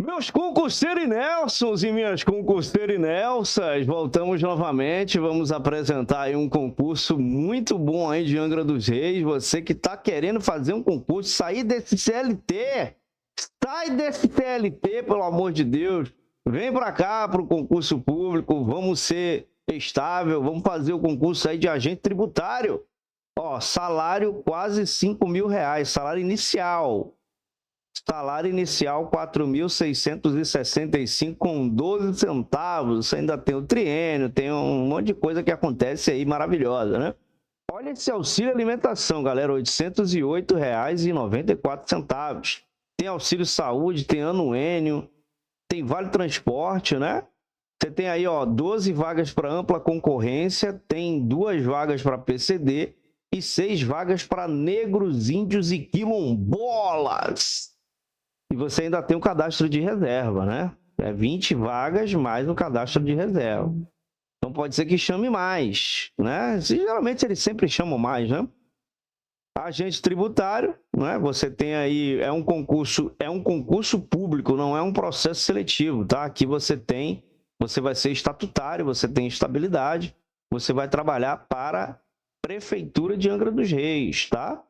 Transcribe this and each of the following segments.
Meus concurseiros e Nelsons e minhas concurseiras e Nelsas, voltamos novamente, vamos apresentar aí um concurso muito bom aí de Angra dos Reis. Você que está querendo fazer um concurso, sair desse CLT, sai desse CLT, pelo amor de Deus, vem para cá para o concurso público, vamos ser estável, vamos fazer o concurso aí de agente tributário. Ó, salário quase R$ 5.000, salário inicial. Salário inicial 4.665 com 12 centavos. Você ainda tem o triênio, tem um monte de coisa que acontece aí maravilhosa, né? Olha esse auxílio alimentação, galera, R$ 808,94. Tem auxílio saúde, tem anuênio, tem vale transporte, né? Você tem aí, ó, 12 vagas para ampla concorrência, tem 2 vagas para PCD e 6 vagas para negros, índios e quilombolas. E você ainda tem o cadastro de reserva, né? É 20 vagas mais o cadastro de reserva. Então pode ser que chame mais, né? Geralmente eles sempre chamam mais, né? Agente tributário, né? Você tem aí, é um concurso público, não é um processo seletivo, tá? Aqui você vai ser estatutário, você tem estabilidade, você vai trabalhar para a Prefeitura de Angra dos Reis, tá?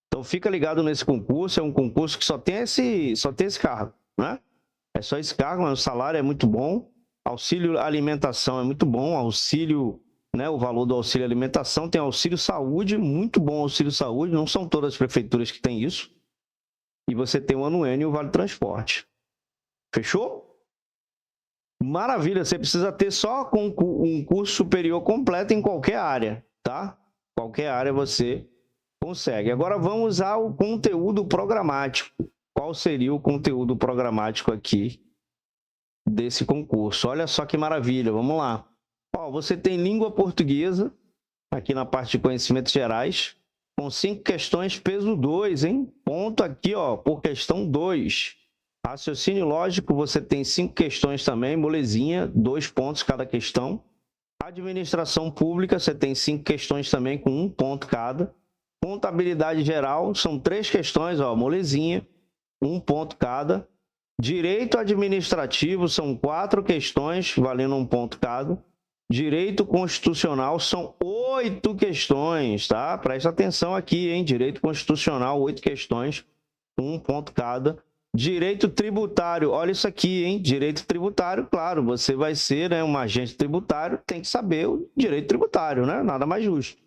Então fica ligado nesse concurso, é um concurso que só tem esse cargo, né? É só esse cargo, mas o salário é muito bom, auxílio alimentação é muito bom, auxílio, né, o valor do auxílio alimentação, tem auxílio saúde, muito bom auxílio saúde, não são todas as prefeituras que têm isso, e você tem o anuênio e o vale transporte. Fechou? Maravilha, você precisa ter só um curso superior completo em qualquer área, tá? Qualquer área você consegue. Agora vamos ao conteúdo programático. Qual seria o conteúdo programático aqui desse concurso? Olha só que maravilha, vamos lá. Ó, você tem língua portuguesa, aqui na parte de conhecimentos gerais, com 5 questões, peso 2, hein? Ponto aqui, ó, por questão 2. Raciocínio lógico, você tem 5 questões também, molezinha, 2 pontos cada questão. Administração pública, você tem 5 questões também, com 1 ponto cada. Contabilidade geral, são 3 questões, ó, molezinha, 1 ponto cada. Direito administrativo, são 4 questões, valendo 1 ponto cada. Direito constitucional, são 8 questões, tá? Presta atenção aqui, hein? Direito constitucional, 8 questões, 1 ponto cada. Direito tributário, olha isso aqui, hein? Direito tributário, claro, você vai ser, né, um agente tributário, tem que saber o direito tributário, né? Nada mais justo.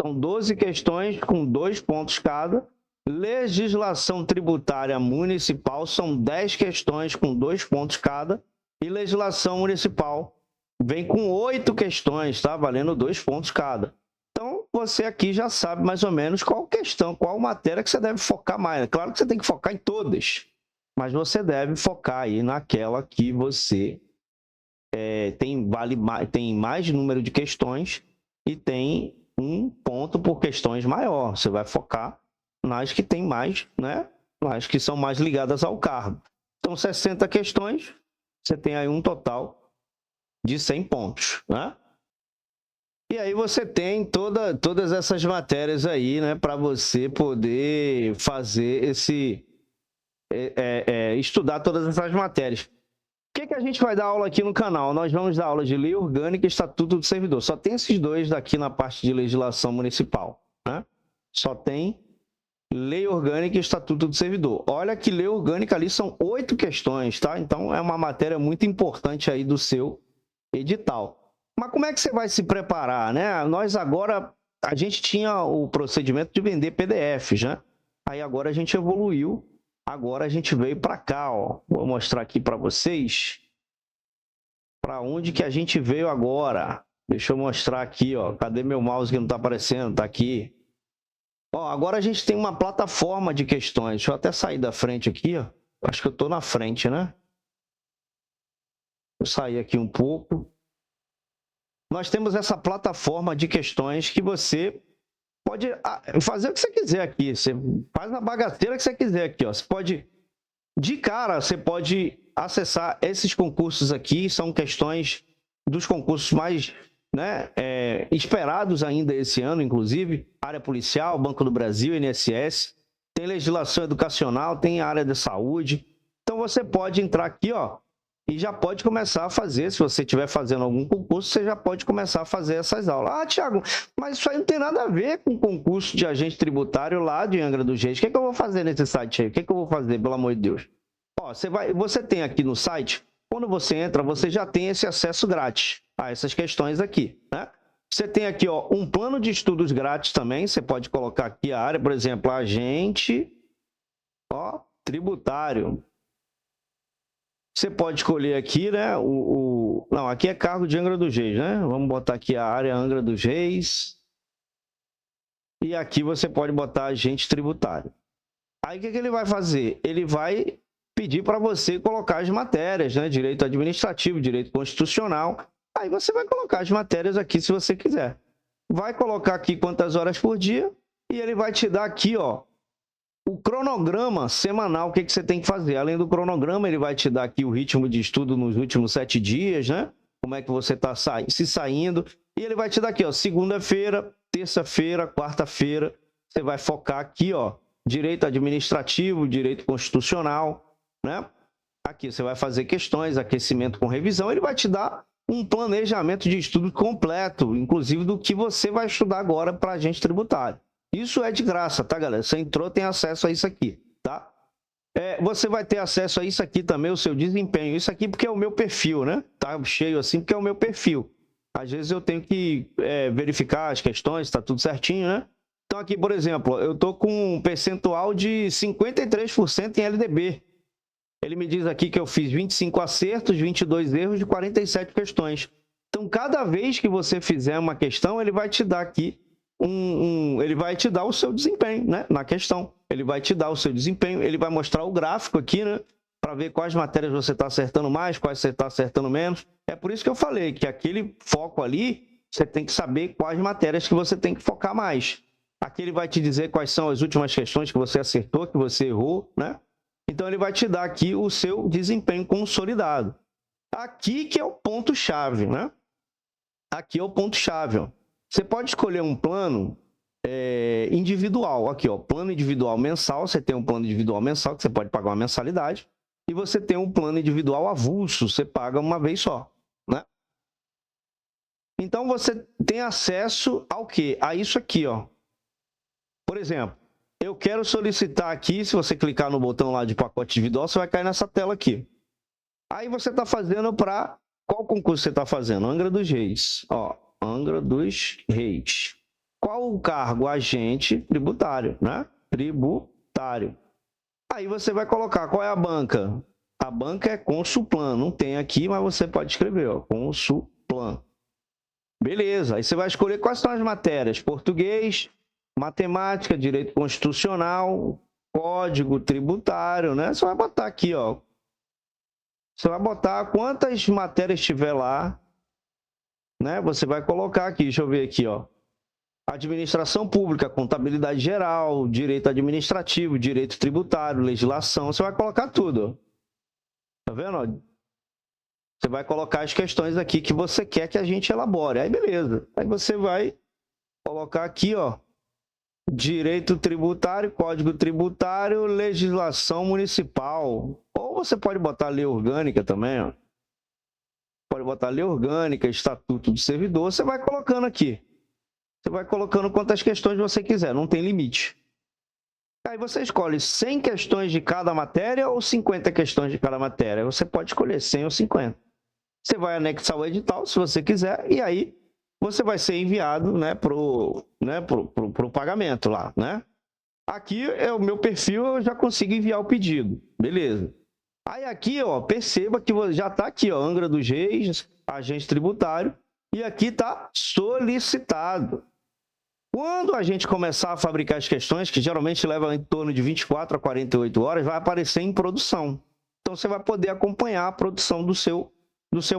São 12 questões com 2 pontos cada. Legislação tributária municipal são 10 questões com 2 pontos cada. E legislação municipal vem com 8 questões, tá? Valendo 2 pontos cada. Então, você aqui já sabe mais ou menos qual questão, qual matéria que você deve focar mais. Claro que você tem que focar em todas, mas você deve focar aí naquela que você tem mais número de questões e tem 1 ponto por questões maior. Você vai focar nas que tem mais, né? Nas que são mais ligadas ao cargo. Então, 60 questões, você tem aí um total de 100 pontos, né? E aí você tem todas essas matérias aí, né? Para você poder fazer estudar todas essas matérias. O que a gente vai dar aula aqui no canal? Nós vamos dar aula de lei orgânica e estatuto do servidor. Só tem esses dois daqui na parte de legislação municipal, né? Só tem lei orgânica e estatuto do servidor. Olha que lei orgânica ali são 8 questões, tá? Então é uma matéria muito importante aí do seu edital. Mas como é que você vai se preparar, né? Nós agora, a gente tinha o procedimento de vender PDFs, né? Aí agora a gente evoluiu. Agora a gente veio para cá, ó. Vou mostrar aqui para vocês para onde que a gente veio agora. Deixa eu mostrar aqui, ó. Cadê meu mouse que não está aparecendo? Tá aqui. Ó, agora a gente tem uma plataforma de questões. Deixa eu até sair da frente aqui, ó. Acho que eu estou na frente, né? Vou sair aqui um pouco. Nós temos essa plataforma de questões que você pode fazer o que você quiser aqui. Você faz a bagaceira que você quiser aqui, ó. Você pode, de cara, você pode acessar esses concursos aqui. São questões dos concursos mais, né, esperados ainda esse ano, inclusive. Área policial, Banco do Brasil, INSS. Tem legislação educacional, tem área de saúde. Então você pode entrar aqui, ó, e já pode começar a fazer. Se você estiver fazendo algum concurso, você já pode começar a fazer essas aulas. Ah, Thiago, mas isso aí não tem nada a ver com o concurso de agente tributário lá de Angra dos Reis. O que é que eu vou fazer nesse site aí? O que é que eu vou fazer, pelo amor de Deus? Ó, você tem aqui no site, quando você entra, você já tem esse acesso grátis a essas questões aqui, né? Você tem aqui, ó, um plano de estudos grátis também. Você pode colocar aqui a área, por exemplo, agente, ó, tributário. Você pode escolher aqui, né? Não, aqui é cargo de Angra dos Reis, né? Vamos botar aqui a área Angra dos Reis. E aqui você pode botar agente tributário. Aí o que ele vai fazer? Ele vai pedir para você colocar as matérias, né? Direito administrativo, direito constitucional. Aí você vai colocar as matérias aqui se você quiser. Vai colocar aqui quantas horas por dia e ele vai te dar aqui, ó, o cronograma semanal, o que você tem que fazer. Além do cronograma, ele vai te dar aqui o ritmo de estudo nos últimos 7 dias, né? Como é que você está se saindo. E ele vai te dar aqui, ó, segunda-feira, terça-feira, quarta-feira. Você vai focar aqui, ó, direito administrativo, direito constitucional, né? Aqui você vai fazer questões, aquecimento com revisão. Ele vai te dar um planejamento de estudo completo, inclusive do que você vai estudar agora para agente tributário. Isso é de graça, tá, galera? Você entrou, tem acesso a isso aqui, tá? Você vai ter acesso a isso aqui também, o seu desempenho. Isso aqui porque é o meu perfil, né? Tá cheio assim porque é o meu perfil. Às vezes eu tenho que verificar as questões, tá tudo certinho, né? Então aqui, por exemplo, eu tô com um percentual de 53% em LDB. Ele me diz aqui que eu fiz 25 acertos, 22 erros de 47 questões. Então, cada vez que você fizer uma questão, ele vai te dar aqui ele vai te dar o seu desempenho, né? Na questão. Ele vai te dar o seu desempenho, ele vai mostrar o gráfico aqui, né? Para ver quais matérias você está acertando mais, quais você está acertando menos. É por isso que eu falei que aquele foco ali, você tem que saber quais matérias que você tem que focar mais. Aqui ele vai te dizer quais são as últimas questões que você acertou, que você errou, né? Então, ele vai te dar aqui o seu desempenho consolidado. Aqui que é o ponto-chave, né? Aqui é o ponto-chave, ó. Você pode escolher um plano individual. Aqui, ó, plano individual mensal. Você tem um plano individual mensal que você pode pagar uma mensalidade. E você tem um plano individual avulso. Você paga uma vez só, né? Então, você tem acesso ao quê? A isso aqui, ó. Por exemplo, eu quero solicitar aqui, se você clicar no botão lá de pacote individual, você vai cair nessa tela aqui. Aí você está fazendo para... Qual concurso você está fazendo? Angra dos Reis. Ó, Angra dos Reis. Qual o cargo? Agente tributário, né? Tributário. Aí você vai colocar qual é a banca. A banca é Consulplan. Não tem aqui, mas você pode escrever, ó, Consulplan. Beleza. Aí você vai escolher quais são as matérias. Português, matemática, direito constitucional, código tributário, né? Você vai botar aqui, ó. Você vai botar quantas matérias tiver lá, né? Você vai colocar aqui, deixa eu ver aqui, ó. Administração pública, contabilidade geral, direito administrativo, direito tributário, legislação. Você vai colocar tudo. Tá vendo? Você vai colocar as questões aqui que você quer que a gente elabore. Aí, beleza. Aí você vai colocar aqui, ó. Direito tributário, código tributário, legislação municipal. Ou você pode botar lei orgânica também, ó. Pode botar lei orgânica, estatuto do servidor. Você vai colocando aqui. Você vai colocando quantas questões você quiser, não tem limite. Aí você escolhe 100 questões de cada matéria ou 50 questões de cada matéria. Você pode escolher 100 ou 50. Você vai anexar o edital, se você quiser, e aí você vai ser enviado, né, pro pagamento lá, né? Aqui é o meu perfil, eu já consigo enviar o pedido. Beleza. Aí aqui, ó, perceba que já está aqui, ó, Angra dos Reis, agente tributário, e aqui está solicitado. Quando a gente começar a fabricar as questões, que geralmente leva em torno de 24 a 48 horas, vai aparecer em produção. Então, você vai poder acompanhar a produção do seu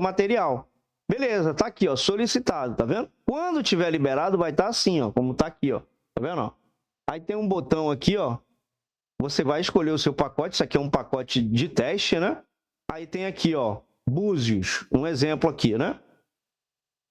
material. Beleza, tá aqui, ó, solicitado, tá vendo? Quando tiver liberado, vai estar assim, ó, como tá aqui, ó. Tá vendo, ó? Aí tem um botão aqui, ó. Você vai escolher o seu pacote. Isso aqui é um pacote de teste, né? Aí tem aqui, ó, Búzios, um exemplo aqui, né?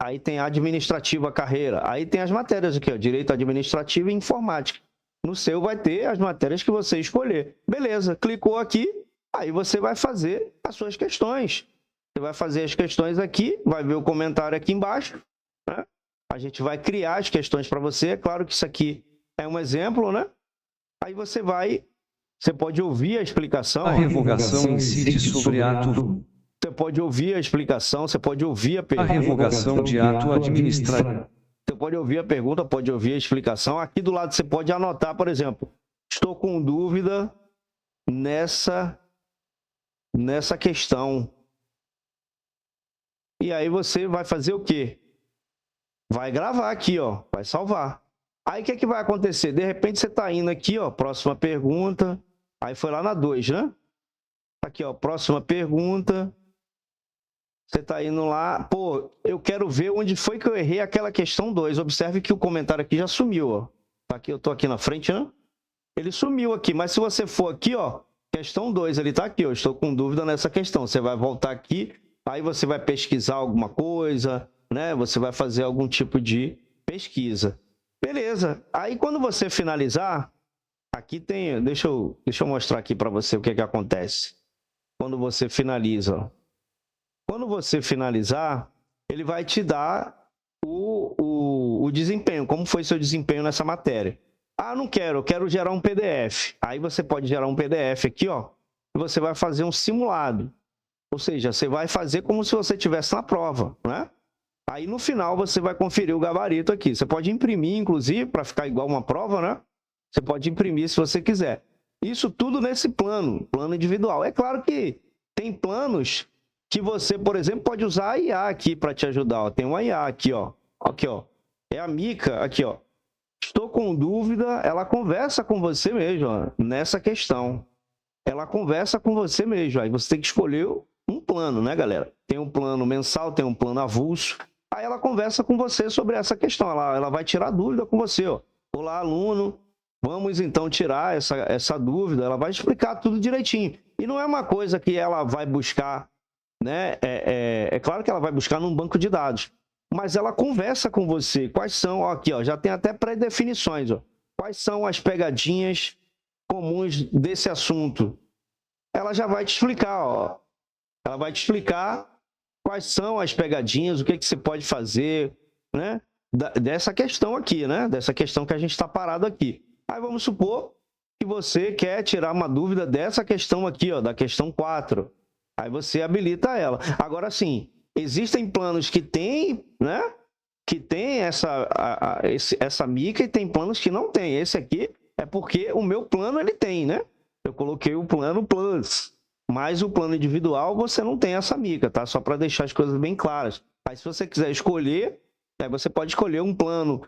Aí tem administrativa carreira. Aí tem as matérias aqui, ó, direito administrativo e informática. No seu vai ter as matérias que você escolher. Beleza, clicou aqui, Aí você vai fazer as suas questões. Você vai fazer as questões aqui, vai ver o comentário aqui embaixo, né? A gente vai criar as questões para você. É claro que isso aqui é um exemplo, né? Aí você pode ouvir a explicação. A revogação incide sobre ato. Você pode ouvir a explicação, você pode ouvir a A pergunta. revogação de ato administrativo. Você pode ouvir a pergunta, pode ouvir a explicação. Aqui do lado você pode anotar, por exemplo, estou com dúvida nessa questão. E aí você vai fazer o quê? Vai gravar aqui, ó, vai salvar. Aí o que é que vai acontecer? De repente você está indo aqui, ó, próxima pergunta. Aí foi lá na 2, né? Aqui, ó, próxima pergunta. Você está indo lá, pô, eu quero ver onde foi que eu errei aquela questão 2. Observe que o comentário aqui já sumiu, ó. Aqui, eu estou aqui na frente, né? Ele sumiu aqui, mas se você for aqui, ó, questão 2, ele está aqui, ó, estou com dúvida nessa questão. Você vai voltar aqui, aí você vai pesquisar alguma coisa, né? Você vai fazer algum tipo de pesquisa. Beleza. Aí quando você finalizar, aqui tem, deixa eu mostrar aqui para você o que é que acontece. Quando você finaliza, ó. Quando você finalizar, ele vai te dar o desempenho, como foi seu desempenho nessa matéria. Ah, não quero, eu quero gerar um PDF. Aí você pode gerar um PDF aqui, ó, e você vai fazer um simulado. Ou seja, você vai fazer como se você estivesse na prova, né? Aí no final você vai conferir o gabarito aqui. Você pode imprimir, inclusive, para ficar igual uma prova, né? Você pode imprimir se você quiser. Isso tudo nesse plano individual. É claro que tem planos que você, por exemplo, pode usar a IA aqui para te ajudar. Ó. Tem uma IA aqui, ó. Aqui, ó. É a Mica, aqui, ó. Estou com dúvida, ela conversa com você mesmo, ó, nessa questão. Ela conversa com você mesmo. Aí você tem que escolher um plano, né, galera? Tem um plano mensal, tem um plano avulso. Aí ela conversa com você sobre essa questão. Ela vai tirar dúvida com você, ó. Olá, aluno. Vamos, então, tirar essa dúvida. Ela vai explicar tudo direitinho. E não é uma coisa que ela vai buscar, né? É claro que ela vai buscar num banco de dados, mas ela conversa com você. Quais são, ó, aqui, ó, já tem até pré-definições, ó. Quais são as pegadinhas comuns desse assunto? Ela já vai te explicar, ó. Ela vai te explicar quais são as pegadinhas, o que você pode fazer, né? Dessa questão aqui, né? Dessa questão que a gente está parado aqui. Aí vamos supor que você quer tirar uma dúvida dessa questão aqui, ó, da questão 4. Aí você habilita ela. Agora sim, existem planos que tem, né? Que tem essa mica e tem planos que não tem. Esse aqui é porque o meu plano ele tem, né? Eu coloquei o plano Plus. Mas o plano individual você não tem essa mica, tá? Só para deixar as coisas bem claras. Aí se você quiser escolher, né, você pode escolher um plano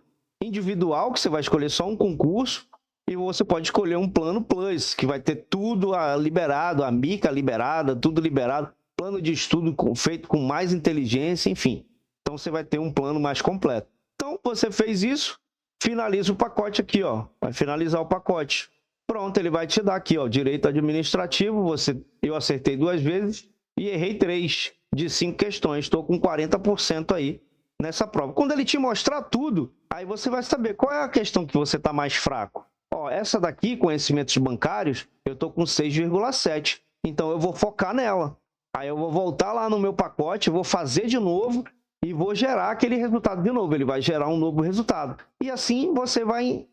individual, que você vai escolher só um concurso, e você pode escolher um plano Plus, que vai ter tudo liberado, a mica liberada, tudo liberado, plano de estudo feito com mais inteligência, enfim. Então você vai ter um plano mais completo. Então você fez isso, finaliza o pacote aqui, ó. Vai finalizar o pacote. Pronto, ele vai te dar aqui, ó, direito administrativo. Eu acertei 2 vezes e errei 3 de 5 questões. Estou com 40% aí nessa prova. Quando ele te mostrar tudo, aí você vai saber qual é a questão que você está mais fraco. Ó, essa daqui, conhecimentos bancários, eu estou com 6,7. Então eu vou focar nela. Aí eu vou voltar lá no meu pacote, vou fazer de novo e vou gerar aquele resultado de novo. Ele vai gerar um novo resultado. E assim você vai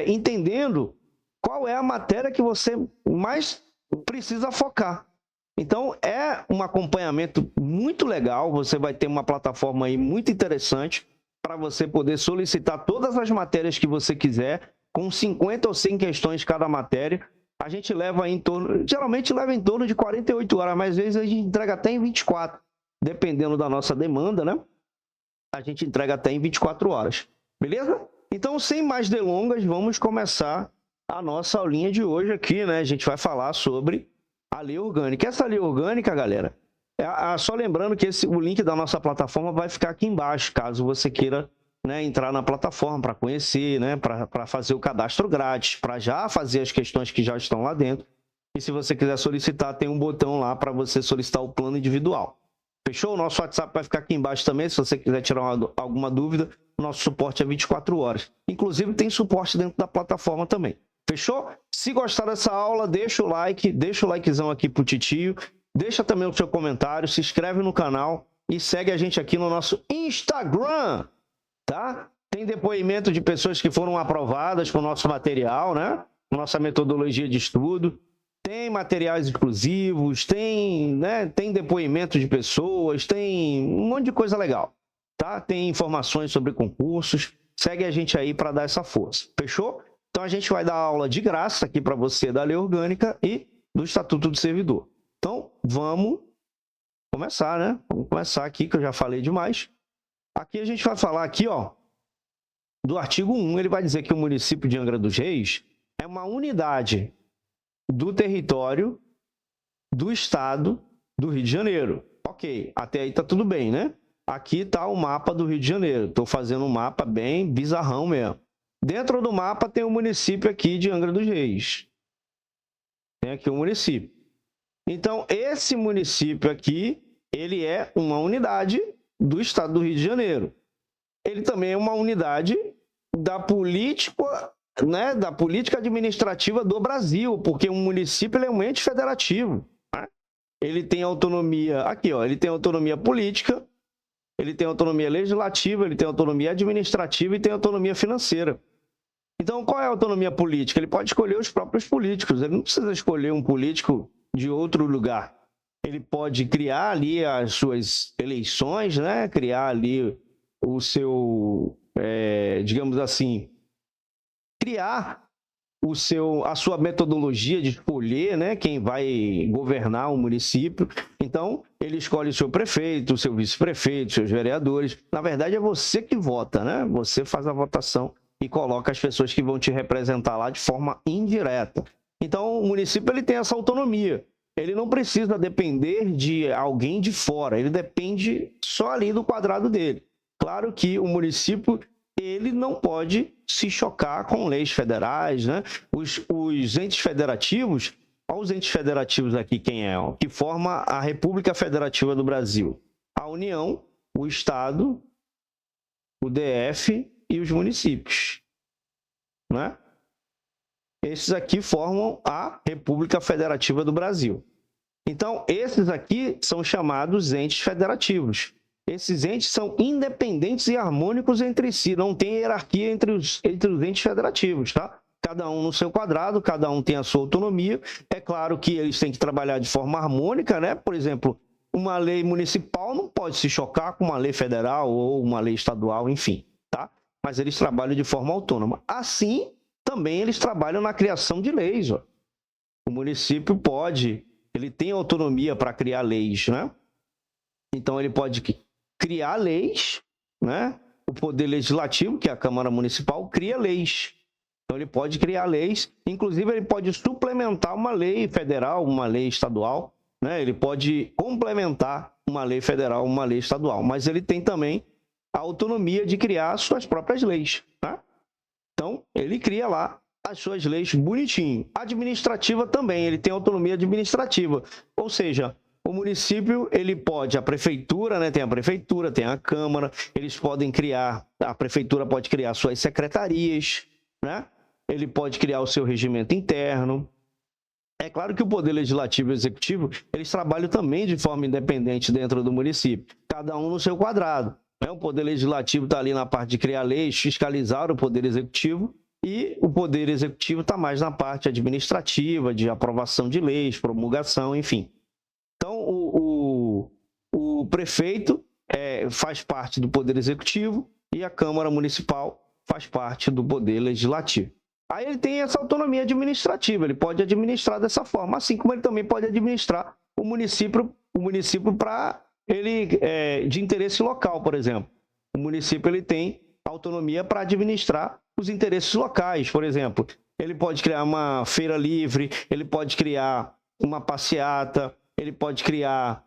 entendendo qual é a matéria que você mais precisa focar. Então, é um acompanhamento muito legal. Você vai ter uma plataforma aí muito interessante para você poder solicitar todas as matérias que você quiser, com 50 ou 100 questões cada matéria. A gente leva geralmente leva em torno de 48 horas, mas às vezes a gente entrega até em 24, dependendo da nossa demanda, né? A gente entrega até em 24 horas. Beleza? Então, sem mais delongas, vamos começar a nossa aulinha de hoje aqui, né? A gente vai falar sobre a lei orgânica. Essa lei orgânica, galera, só lembrando que o link da nossa plataforma vai ficar aqui embaixo, caso você queira, né, entrar na plataforma para conhecer, né, para fazer o cadastro grátis, para já fazer as questões que já estão lá dentro. E se você quiser solicitar, tem um botão lá para você solicitar o plano individual. Fechou? O nosso WhatsApp vai ficar aqui embaixo também, se você quiser tirar alguma dúvida. O nosso suporte é 24 horas. Inclusive, tem suporte dentro da plataforma também. Fechou? Se gostar dessa aula, deixa o like, deixa o likezão aqui pro titio, deixa também o seu comentário, se inscreve no canal e segue a gente aqui no nosso Instagram, tá? Tem depoimento de pessoas que foram aprovadas com o nosso material, né? Nossa metodologia de estudo. Tem materiais exclusivos, tem depoimento de pessoas, tem um monte de coisa legal, tá? Tem informações sobre concursos. Segue a gente aí para dar essa força. Fechou? Então a gente vai dar aula de graça aqui para você da Lei Orgânica e do Estatuto do Servidor. Então vamos começar, né? Vamos começar aqui, que eu já falei demais. Aqui a gente vai falar aqui, ó, do artigo 1, ele vai dizer que o município de Angra dos Reis é uma unidade do território do estado do Rio de Janeiro. Ok, até aí tá tudo bem, né? Aqui tá o mapa do Rio de Janeiro. Estou fazendo um mapa bem bizarrão mesmo. Dentro do mapa tem o município aqui de Angra dos Reis. Tem aqui o município. Então, esse município aqui, ele é uma unidade do estado do Rio de Janeiro. Ele também é uma unidade da política, né, da política administrativa do Brasil, porque um município ele é um ente federativo, né? Ele tem autonomia, aqui ó, ele tem autonomia política, ele tem autonomia legislativa, ele tem autonomia administrativa e tem autonomia financeira. Então, qual é a autonomia política? Ele pode escolher os próprios políticos, ele não precisa escolher um político de outro lugar. Ele pode criar ali as suas eleições, né? Criar ali o seu, digamos assim, criar a sua metodologia de escolher, né, quem vai governar o município. Então, ele escolhe o seu prefeito, o seu vice-prefeito, seus vereadores. Na verdade, é você que vota, né? Você faz a votação e coloca as pessoas que vão te representar lá de forma indireta. Então, o município ele tem essa autonomia. Ele não precisa depender de alguém de fora, ele depende só ali do quadrado dele. Claro que o município ele não pode se chocar com leis federais, né? Os entes federativos, olha os entes federativos aqui, quem é? Ó, que forma a República Federativa do Brasil. A União, o Estado, o DF e os municípios, né? Esses aqui formam a República Federativa do Brasil. Então, esses aqui são chamados entes federativos. Esses entes são independentes e harmônicos entre si, não tem hierarquia entre os entes federativos, tá? Cada um no seu quadrado, cada um tem a sua autonomia. É claro que eles têm que trabalhar de forma harmônica, né? Por exemplo, uma lei municipal não pode se chocar com uma lei federal ou uma lei estadual, enfim, tá? Mas eles trabalham de forma autônoma. Assim, também eles trabalham na criação de leis, ó. O município pode, ele tem autonomia para criar leis, né? Então, ele pode criar leis, né? O poder legislativo, que é a Câmara Municipal, cria leis. Então, ele pode criar leis, inclusive ele pode suplementar uma lei federal, uma lei estadual, né? Ele pode complementar uma lei federal, uma lei estadual, mas ele tem também a autonomia de criar suas próprias leis, né? Então, ele cria lá as suas leis bonitinho. Administrativa também, ele tem autonomia administrativa, ou seja, o município, ele pode, a prefeitura, né, tem a prefeitura, tem a Câmara, eles podem criar, a prefeitura pode criar suas secretarias, né? Ele pode criar o seu regimento interno. É claro que o Poder Legislativo e Executivo, eles trabalham também de forma independente dentro do município, cada um no seu quadrado, né? O Poder Legislativo está ali na parte de criar leis, fiscalizar o Poder Executivo, e o Poder Executivo está mais na parte administrativa, de aprovação de leis, promulgação, enfim. Então, o prefeito faz parte do Poder Executivo e a Câmara Municipal faz parte do Poder Legislativo. Aí ele tem essa autonomia administrativa, ele pode administrar dessa forma, assim como ele também pode administrar o município para ele de interesse local, por exemplo. O município ele tem autonomia para administrar os interesses locais, por exemplo. Ele pode criar uma feira livre, ele pode criar uma passeata, ele pode criar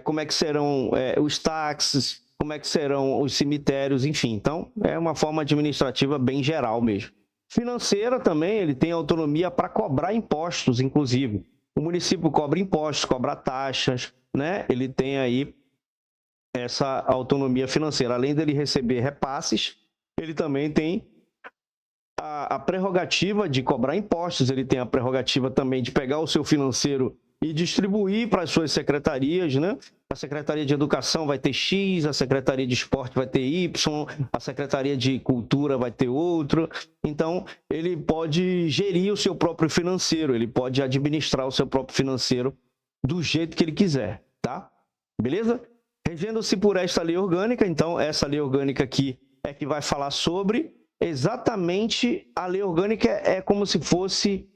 como é que serão os táxis, como é que serão os cemitérios, enfim. Então, é uma forma administrativa bem geral mesmo. Financeira também, ele tem autonomia para cobrar impostos, inclusive. O município cobra impostos, cobra taxas, né? Ele tem aí essa autonomia financeira. Além dele receber repasses, ele também tem a prerrogativa de cobrar impostos, ele tem a prerrogativa também de pegar o seu financeiro e distribuir para as suas secretarias, né? A Secretaria de Educação vai ter X, a Secretaria de Esporte vai ter Y, a Secretaria de Cultura vai ter outro. Então, ele pode gerir o seu próprio financeiro, ele pode administrar o seu próprio financeiro do jeito que ele quiser, tá? Beleza? Regendo-se por esta lei orgânica, então, essa lei orgânica aqui é que vai falar sobre exatamente a lei orgânica é como se fosse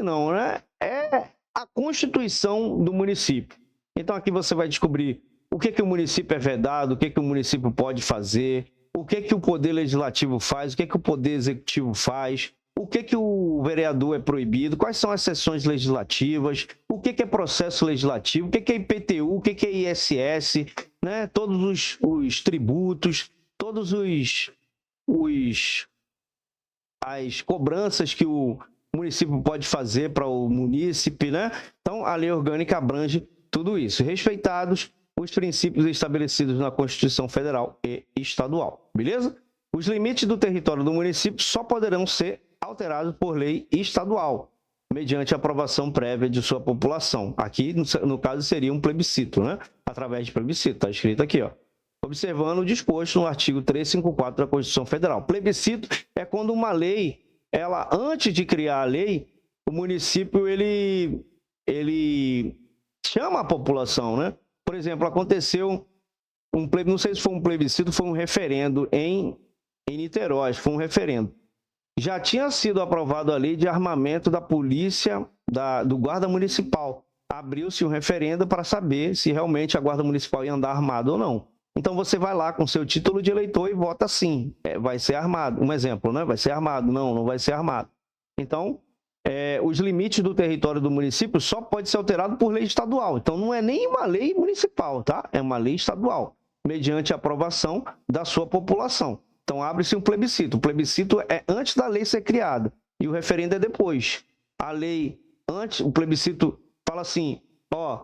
não, né? É a constituição do município. Então aqui você vai descobrir o que o município é vedado, o que o município pode fazer, o que o poder legislativo faz, o que o poder executivo faz, o que o vereador é proibido, quais são as sessões legislativas, o que é processo legislativo, o que é IPTU, o que é ISS, né? Todos os tributos, todos as cobranças que o município pode fazer para o munícipe, né? Então, a lei orgânica abrange tudo isso, respeitados os princípios estabelecidos na Constituição Federal e Estadual, beleza? Os limites do território do município só poderão ser alterados por lei estadual, mediante aprovação prévia de sua população. Aqui, no caso, seria um plebiscito, né? Através de plebiscito, está escrito aqui, ó. Observando o disposto no artigo 354 da Constituição Federal. Plebiscito é quando uma lei, antes de criar a lei, o município, ele chama a população, né? Por exemplo, aconteceu não sei se foi um plebiscito, foi um referendo em Niterói, foi um referendo. Já tinha sido aprovado a lei de armamento da polícia, do guarda municipal. Abriu-se um referendo para saber se realmente a guarda municipal ia andar armada ou não. Então você vai lá com seu título de eleitor e vota sim, vai ser armado. Um exemplo, né? Vai ser armado. Não, não vai ser armado. Então, os limites do território do município só pode ser alterado por lei estadual. Então não é nem uma lei municipal, tá? É uma lei estadual, mediante a aprovação da sua população. Então abre-se um plebiscito. O plebiscito é antes da lei ser criada e o referendo é depois. A lei antes, o plebiscito fala assim,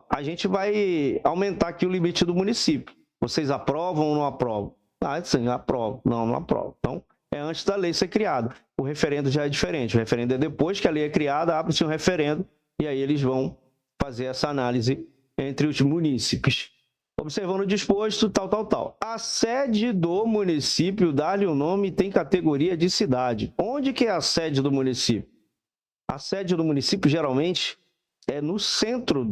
a gente vai aumentar aqui o limite do município. Vocês aprovam ou não aprovam? Sim, aprovo. Não, não aprovo. Então, é antes da lei ser criada. O referendo já é diferente. O referendo é depois que a lei é criada, abre-se um referendo e aí eles vão fazer essa análise entre os munícipes. Observando o disposto, tal. A sede do município, dá-lhe o nome, tem categoria de cidade. Onde que é a sede do município? A sede do município, geralmente, é no centro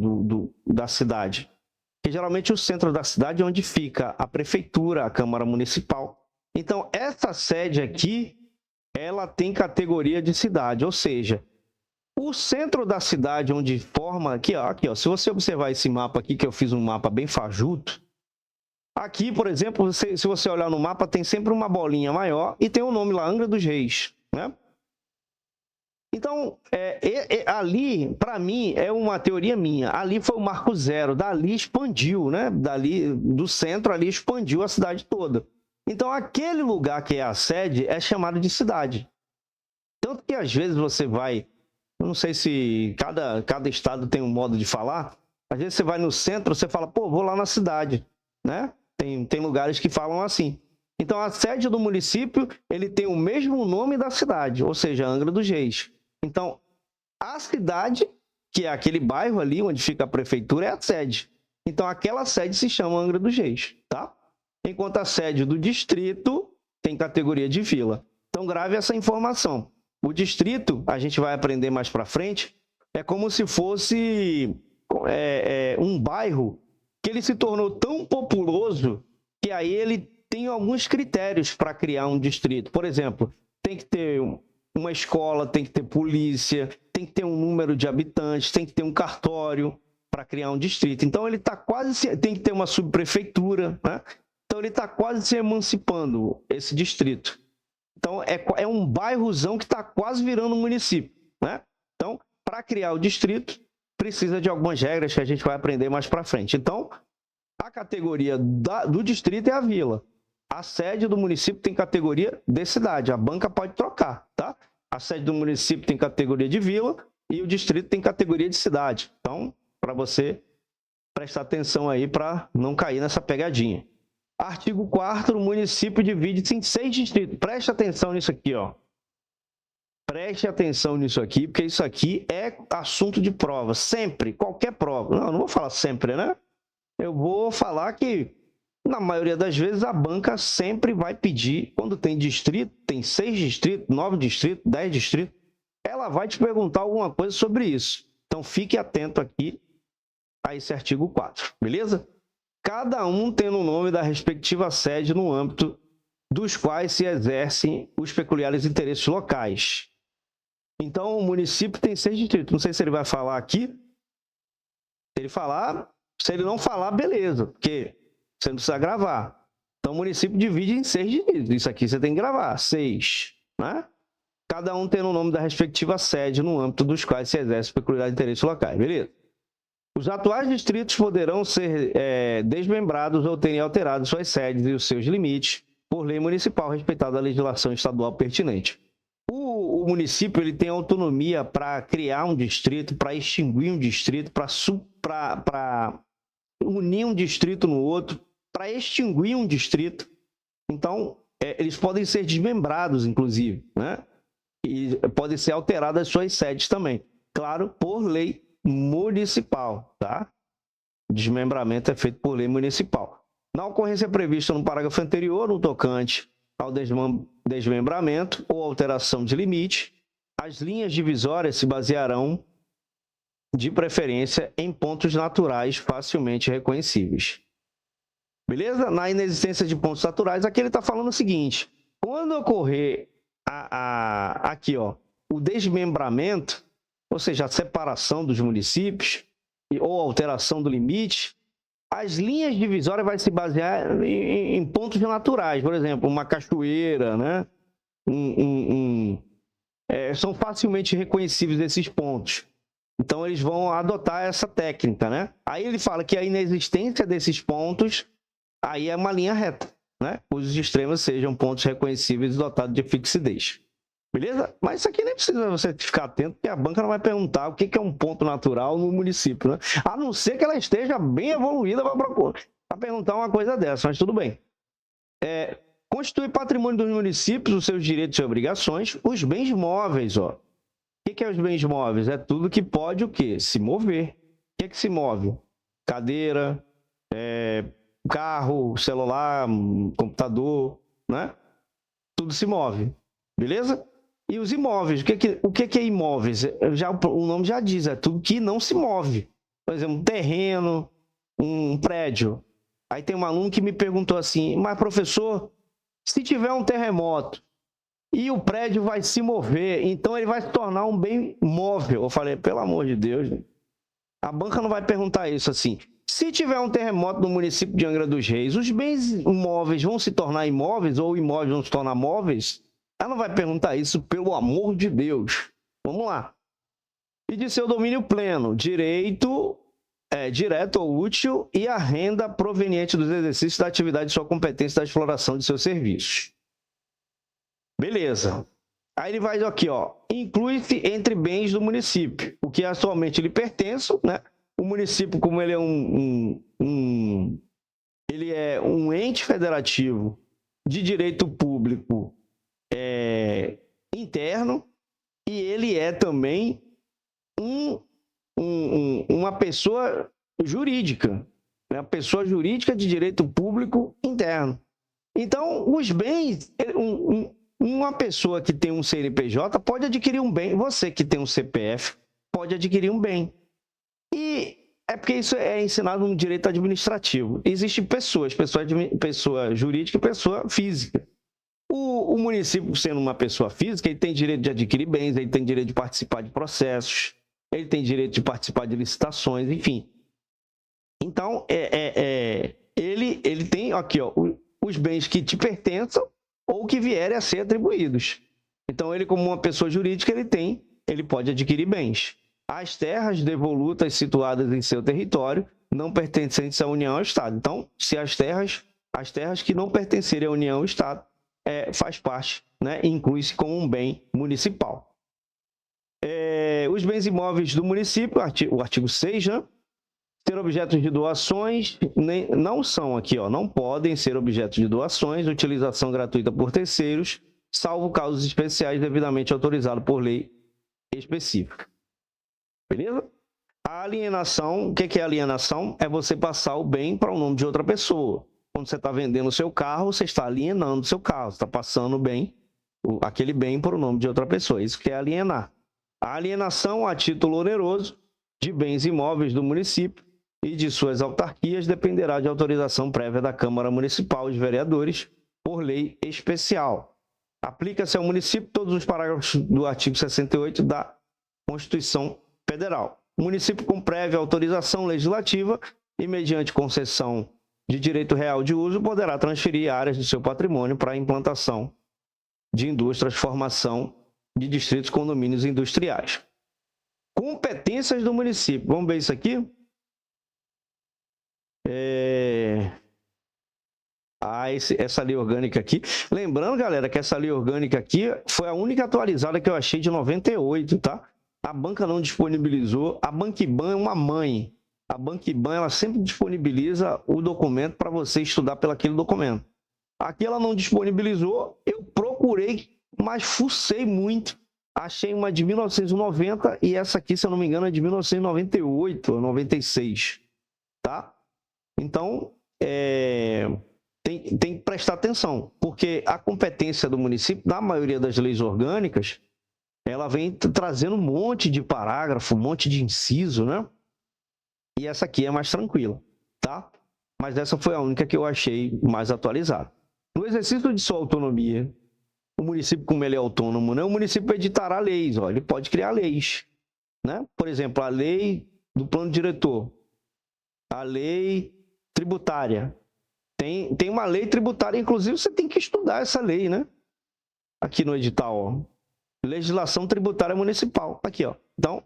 da cidade. Que geralmente o centro da cidade é onde fica a prefeitura, a Câmara Municipal. Então, essa sede aqui, ela tem categoria de cidade, ou seja, o centro da cidade onde forma, aqui ó, se você observar esse mapa aqui, que eu fiz um mapa bem fajuto, aqui, por exemplo, se você olhar no mapa, tem sempre uma bolinha maior e tem o nome lá, Angra dos Reis, né? Então, ali, para mim, é uma teoria minha. Ali foi o marco zero. Dali expandiu, né? Dali, do centro, ali expandiu a cidade toda. Então, aquele lugar que é a sede é chamado de cidade. Tanto que, às vezes, você vai... Eu não sei se cada estado tem um modo de falar. Às vezes, você vai no centro, você fala, vou lá na cidade, né? Tem lugares que falam assim. Então, a sede do município, ele tem o mesmo nome da cidade, ou seja, Angra dos Reis. Então, a cidade, que é aquele bairro ali onde fica a prefeitura, é a sede. Então, aquela sede se chama Angra dos Reis, tá? Enquanto a sede do distrito tem categoria de vila. Então, grave essa informação. O distrito, a gente vai aprender mais para frente, é como se fosse um bairro que ele se tornou tão populoso que aí ele tem alguns critérios para criar um distrito. Por exemplo, tem que ter uma escola, tem que ter polícia, tem que ter um número de habitantes, tem que ter um cartório para criar um distrito. Então, ele está quase... Tem que ter uma subprefeitura, né? Então, ele está quase se emancipando, esse distrito. Então, é um bairrozão que está quase virando um município, né? Então, para criar o distrito, precisa de algumas regras que a gente vai aprender mais para frente. Então, a categoria do distrito é a vila. A sede do município tem categoria de cidade. A banca pode trocar, tá? A sede do município tem categoria de vila e o distrito tem categoria de cidade. Então, para você prestar atenção aí para não cair nessa pegadinha. Artigo 4º, o município divide-se em 6 distritos. Preste atenção nisso aqui, ó. Preste atenção nisso aqui, porque isso aqui é assunto de prova. Sempre, qualquer prova. Não vou falar sempre, né? Eu vou falar que, na maioria das vezes, a banca sempre vai pedir, quando tem distrito, tem 6 distritos, 9 distritos, 10 distritos, ela vai te perguntar alguma coisa sobre isso. Então, fique atento aqui a esse artigo 4, beleza? Cada um tendo o nome da respectiva sede no âmbito dos quais se exercem os peculiares interesses locais. Então, o município tem 6 distritos. Não sei se ele vai falar aqui. Se ele não falar, beleza, porque você não precisa gravar. Então, o município divide em 6 distritos. Isso aqui você tem que gravar, 6, né? Cada um tendo o nome da respectiva sede no âmbito dos quais se exerce os peculiares interesses locais, beleza? Os atuais distritos poderão ser desmembrados ou terem alterado suas sedes e os seus limites por lei municipal, respeitada a legislação estadual pertinente. O município ele tem autonomia para criar um distrito, para extinguir um distrito, para unir um distrito no outro, para extinguir um distrito. Então, eles podem ser desmembrados, inclusive, né? E podem ser alteradas as suas sedes também. Claro, por lei municipal, tá? O desmembramento é feito por lei municipal. Na ocorrência prevista no parágrafo anterior, no tocante ao desmembramento ou alteração de limite, as linhas divisórias se basearão, de preferência, em pontos naturais facilmente reconhecíveis. Beleza? Na inexistência de pontos naturais, aqui ele está falando o seguinte: quando ocorrer aqui, ó, o desmembramento, ou seja, a separação dos municípios ou alteração do limite, as linhas divisórias vão se basear em pontos naturais, por exemplo, uma cachoeira, né? São facilmente reconhecíveis esses pontos. Então, eles vão adotar essa técnica, né? Aí ele fala que a inexistência desses pontos, aí é uma linha reta, né? Cujos extremos sejam pontos reconhecíveis e dotados de fixidez. Beleza? Mas isso aqui nem precisa você ficar atento, porque a banca não vai perguntar o que é um ponto natural no município, né? A não ser que ela esteja bem evoluída para perguntar uma coisa dessa, mas tudo bem. Constitui patrimônio dos municípios os seus direitos e obrigações, os bens móveis, ó. O que é os bens móveis? É tudo que pode o quê? Se mover. O que se move? Cadeira, carro, celular, computador, né? Tudo se move. Beleza? E os imóveis, o que é imóveis? O nome já diz, é tudo que não se move. Por exemplo, um terreno, um prédio. Aí tem um aluno que me perguntou assim, mas professor, se tiver um terremoto e o prédio vai se mover, então ele vai se tornar um bem móvel. Eu falei, pelo amor de Deus, a banca não vai perguntar isso assim. Se tiver um terremoto no município de Angra dos Reis, os bens móveis vão se tornar imóveis ou imóveis vão se tornar móveis? Ela não vai perguntar isso, pelo amor de Deus. Vamos lá. E de seu domínio pleno, direito direto ou útil e a renda proveniente dos exercícios da atividade de sua competência da exploração de seus serviços. Beleza. Aí ele vai aqui, ó. Inclui-se entre bens do município, o que atualmente lhe pertence, né? O município, como ele é ele é um ente federativo de direito público interno, e ele é também uma pessoa jurídica, né? Uma pessoa jurídica de direito público interno. Então, os bens, uma pessoa que tem um CNPJ pode adquirir um bem, você que tem um CPF pode adquirir um bem. E é porque isso é ensinado no direito administrativo. Existem pessoa jurídica e pessoa física. O município, sendo uma pessoa física, ele tem direito de adquirir bens, ele tem direito de participar de processos, ele tem direito de participar de licitações, enfim. Então, ele tem aqui, ó, os bens que te pertençam ou que vierem a ser atribuídos. Então, ele, como uma pessoa jurídica, ele pode adquirir bens. As terras devolutas situadas em seu território, não pertencentes à União ou ao Estado. Então, se as terras que não pertencerem à União ou ao Estado, faz parte, né? Inclui-se como um bem municipal. Os bens imóveis do município, o artigo 6, né? Ser objeto de doações, não são aqui, ó, não podem ser objeto de doações, utilização gratuita por terceiros, salvo casos especiais devidamente autorizados por lei específica. Beleza? A alienação, o que é alienação? É você passar o bem para o nome de outra pessoa. Quando você está vendendo o seu carro, você está alienando o seu carro, você está passando o bem, aquele bem para o nome de outra pessoa. Isso que é alienar. A alienação a título oneroso de bens imóveis do município e de suas autarquias dependerá de autorização prévia da Câmara Municipal de Vereadores por lei especial. Aplica-se ao município todos os parágrafos do artigo 68 da Constituição Federal. O município, com prévia autorização legislativa e mediante concessão de direito real de uso, poderá transferir áreas do seu patrimônio para a implantação de indústrias, formação de distritos, condomínios industriais. Competências do município. Vamos ver isso aqui? Essa lei orgânica aqui. Lembrando, galera, que essa lei orgânica aqui foi a única atualizada que eu achei de 98, tá? A banca não disponibilizou. A Banquiban é uma mãe. A Banquiban, ela sempre disponibiliza o documento para você estudar pelo aquele documento. Aqui ela não disponibilizou. Eu procurei, mas fucei muito. Achei uma de 1990 e essa aqui, se eu não me engano, é de 1998 ou 96, tá? Então, tem que prestar atenção, porque a competência do município, na maioria das leis orgânicas, ela vem trazendo um monte de parágrafo, um monte de inciso, né? E essa aqui é mais tranquila, tá? Mas essa foi a única que eu achei mais atualizada. No exercício de sua autonomia, o município, como ele é autônomo, né? O município editará leis, ó, ele pode criar leis, né? Por exemplo, a lei do plano diretor, a lei tributária. Tem uma lei tributária, inclusive você tem que estudar essa lei, né? Aqui no edital, ó. Legislação tributária municipal. Aqui, ó. Então,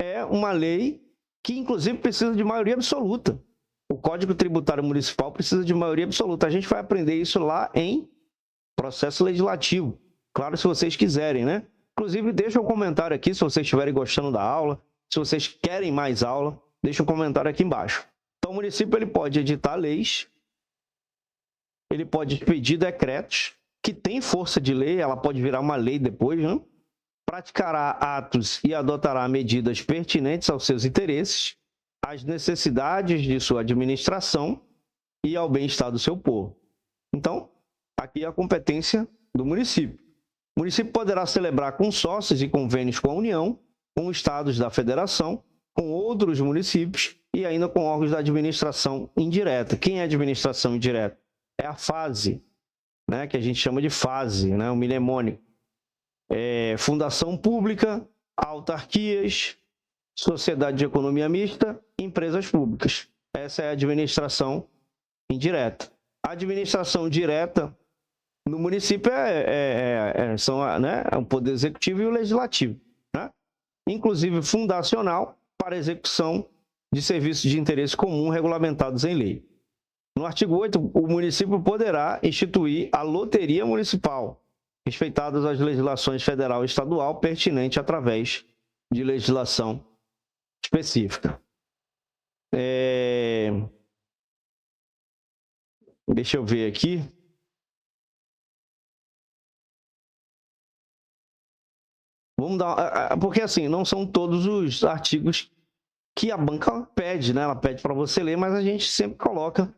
é uma lei que, inclusive, precisa de maioria absoluta. O Código Tributário Municipal precisa de maioria absoluta. A gente vai aprender isso lá em processo legislativo. Claro, se vocês quiserem, né? Inclusive, deixa um comentário aqui se vocês estiverem gostando da aula. Se vocês querem mais aula, deixa um comentário aqui embaixo. Então, o município ele pode editar leis, ele pode expedir decretos, que tem força de lei, ela pode virar uma lei depois, né? Praticará atos e adotará medidas pertinentes aos seus interesses, às necessidades de sua administração e ao bem-estar do seu povo. Então, aqui é a competência do município. O município poderá celebrar consórcios e convênios com a União, com estados da federação, com outros municípios e ainda com órgãos da administração indireta. Quem é administração indireta? É a fase, né, que a gente chama de fase, né, o mnemônico. Fundação pública, autarquias, sociedade de economia mista, empresas públicas. Essa é a administração indireta. A administração direta no município são, né, o poder executivo e o legislativo, né? Inclusive fundacional para execução de serviços de interesse comum regulamentados em lei. No artigo 8, o município poderá instituir a loteria municipal, respeitadas as legislações federal e estadual pertinente através de legislação específica. Deixa eu ver aqui. Vamos dar, porque assim, não são todos os artigos que a banca pede, né? Ela pede para você ler, mas a gente sempre coloca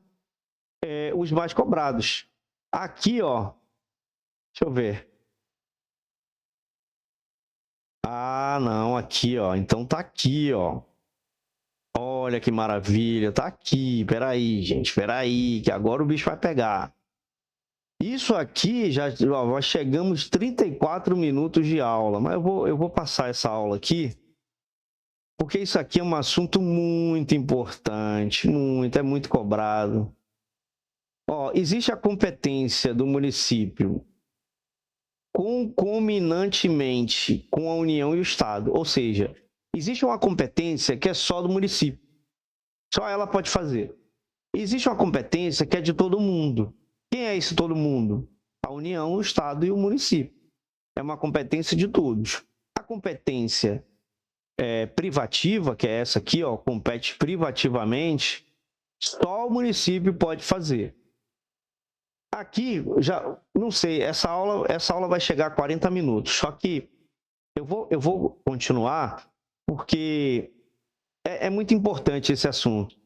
os mais cobrados. Aqui, ó, deixa eu ver. Ah, não, aqui, ó. Então tá aqui, ó. Olha que maravilha, tá aqui. Peraí, gente, peraí, que agora o bicho vai pegar. Isso aqui, já chegamos 34 minutos de aula, mas eu vou passar essa aula aqui, porque isso aqui é um assunto muito importante, é muito cobrado. Ó, existe a competência do município concomitantemente com a União e o Estado, ou seja, existe uma competência que é só do município, só ela pode fazer. Existe uma competência que é de todo mundo. Quem é esse todo mundo? A União, o Estado e o município. É uma competência de todos. A competência privativa, que é essa aqui, ó, compete privativamente, só o município pode fazer. Aqui, já não sei, essa aula vai chegar a 40 minutos, só que eu vou continuar porque é muito importante esse assunto.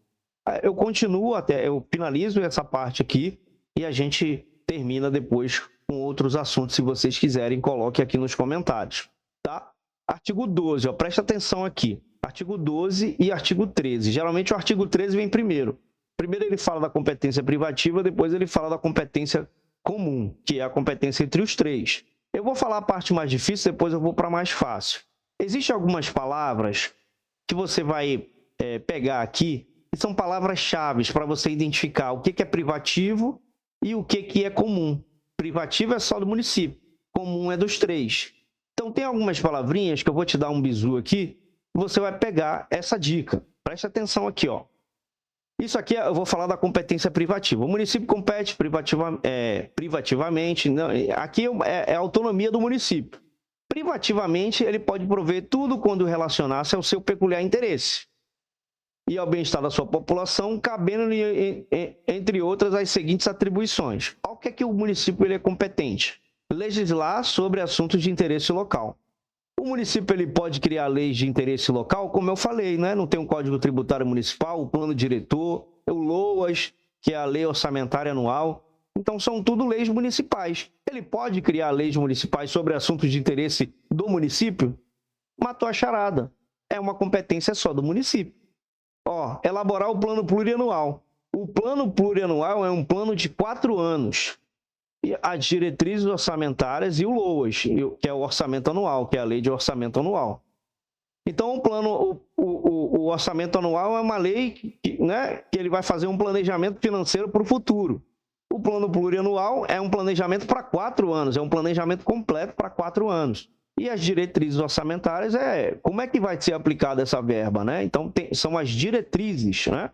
Eu continuo eu finalizo essa parte aqui e a gente termina depois com outros assuntos. Se vocês quiserem, coloque aqui nos comentários, tá? Artigo 12, ó, presta atenção aqui. Artigo 12 e artigo 13. Geralmente o artigo 13 vem primeiro. Primeiro ele fala da competência privativa, depois ele fala da competência comum, que é a competência entre os três. Eu vou falar a parte mais difícil, depois eu vou para a mais fácil. Existem algumas palavras que você vai pegar aqui, que são palavras-chave para você identificar o que é privativo e o que é comum. Privativo é só do município, comum é dos três. Então, tem algumas palavrinhas que eu vou te dar um bizu aqui, você vai pegar essa dica. Preste atenção aqui, ó. Isso aqui eu vou falar da competência privativa. O município compete privativamente. Não, aqui é a autonomia do município. Privativamente, ele pode prover tudo quando relacionar-se ao seu peculiar interesse e ao bem-estar da sua população, cabendo, entre outras, as seguintes atribuições. Ao que é que o município ele é competente? Legislar sobre assuntos de interesse local. O município ele pode criar leis de interesse local, como eu falei, né? Não tem um Código Tributário Municipal, o Plano Diretor, o LOAS, que é a Lei Orçamentária Anual. Então, são tudo leis municipais. Ele pode criar leis municipais sobre assuntos de interesse do município? Matou a charada. É uma competência só do município. Ó, elaborar o plano plurianual. O plano plurianual é um plano de 4 anos. E as diretrizes orçamentárias e o LOAS, que é o orçamento anual, que é a lei de orçamento anual. Então, o orçamento anual é uma lei que ele vai fazer um planejamento financeiro para o futuro. O plano plurianual é um planejamento para 4 anos, é um planejamento completo para 4 anos. E as diretrizes orçamentárias como é que vai ser aplicada essa verba, né? Então, são as diretrizes, né?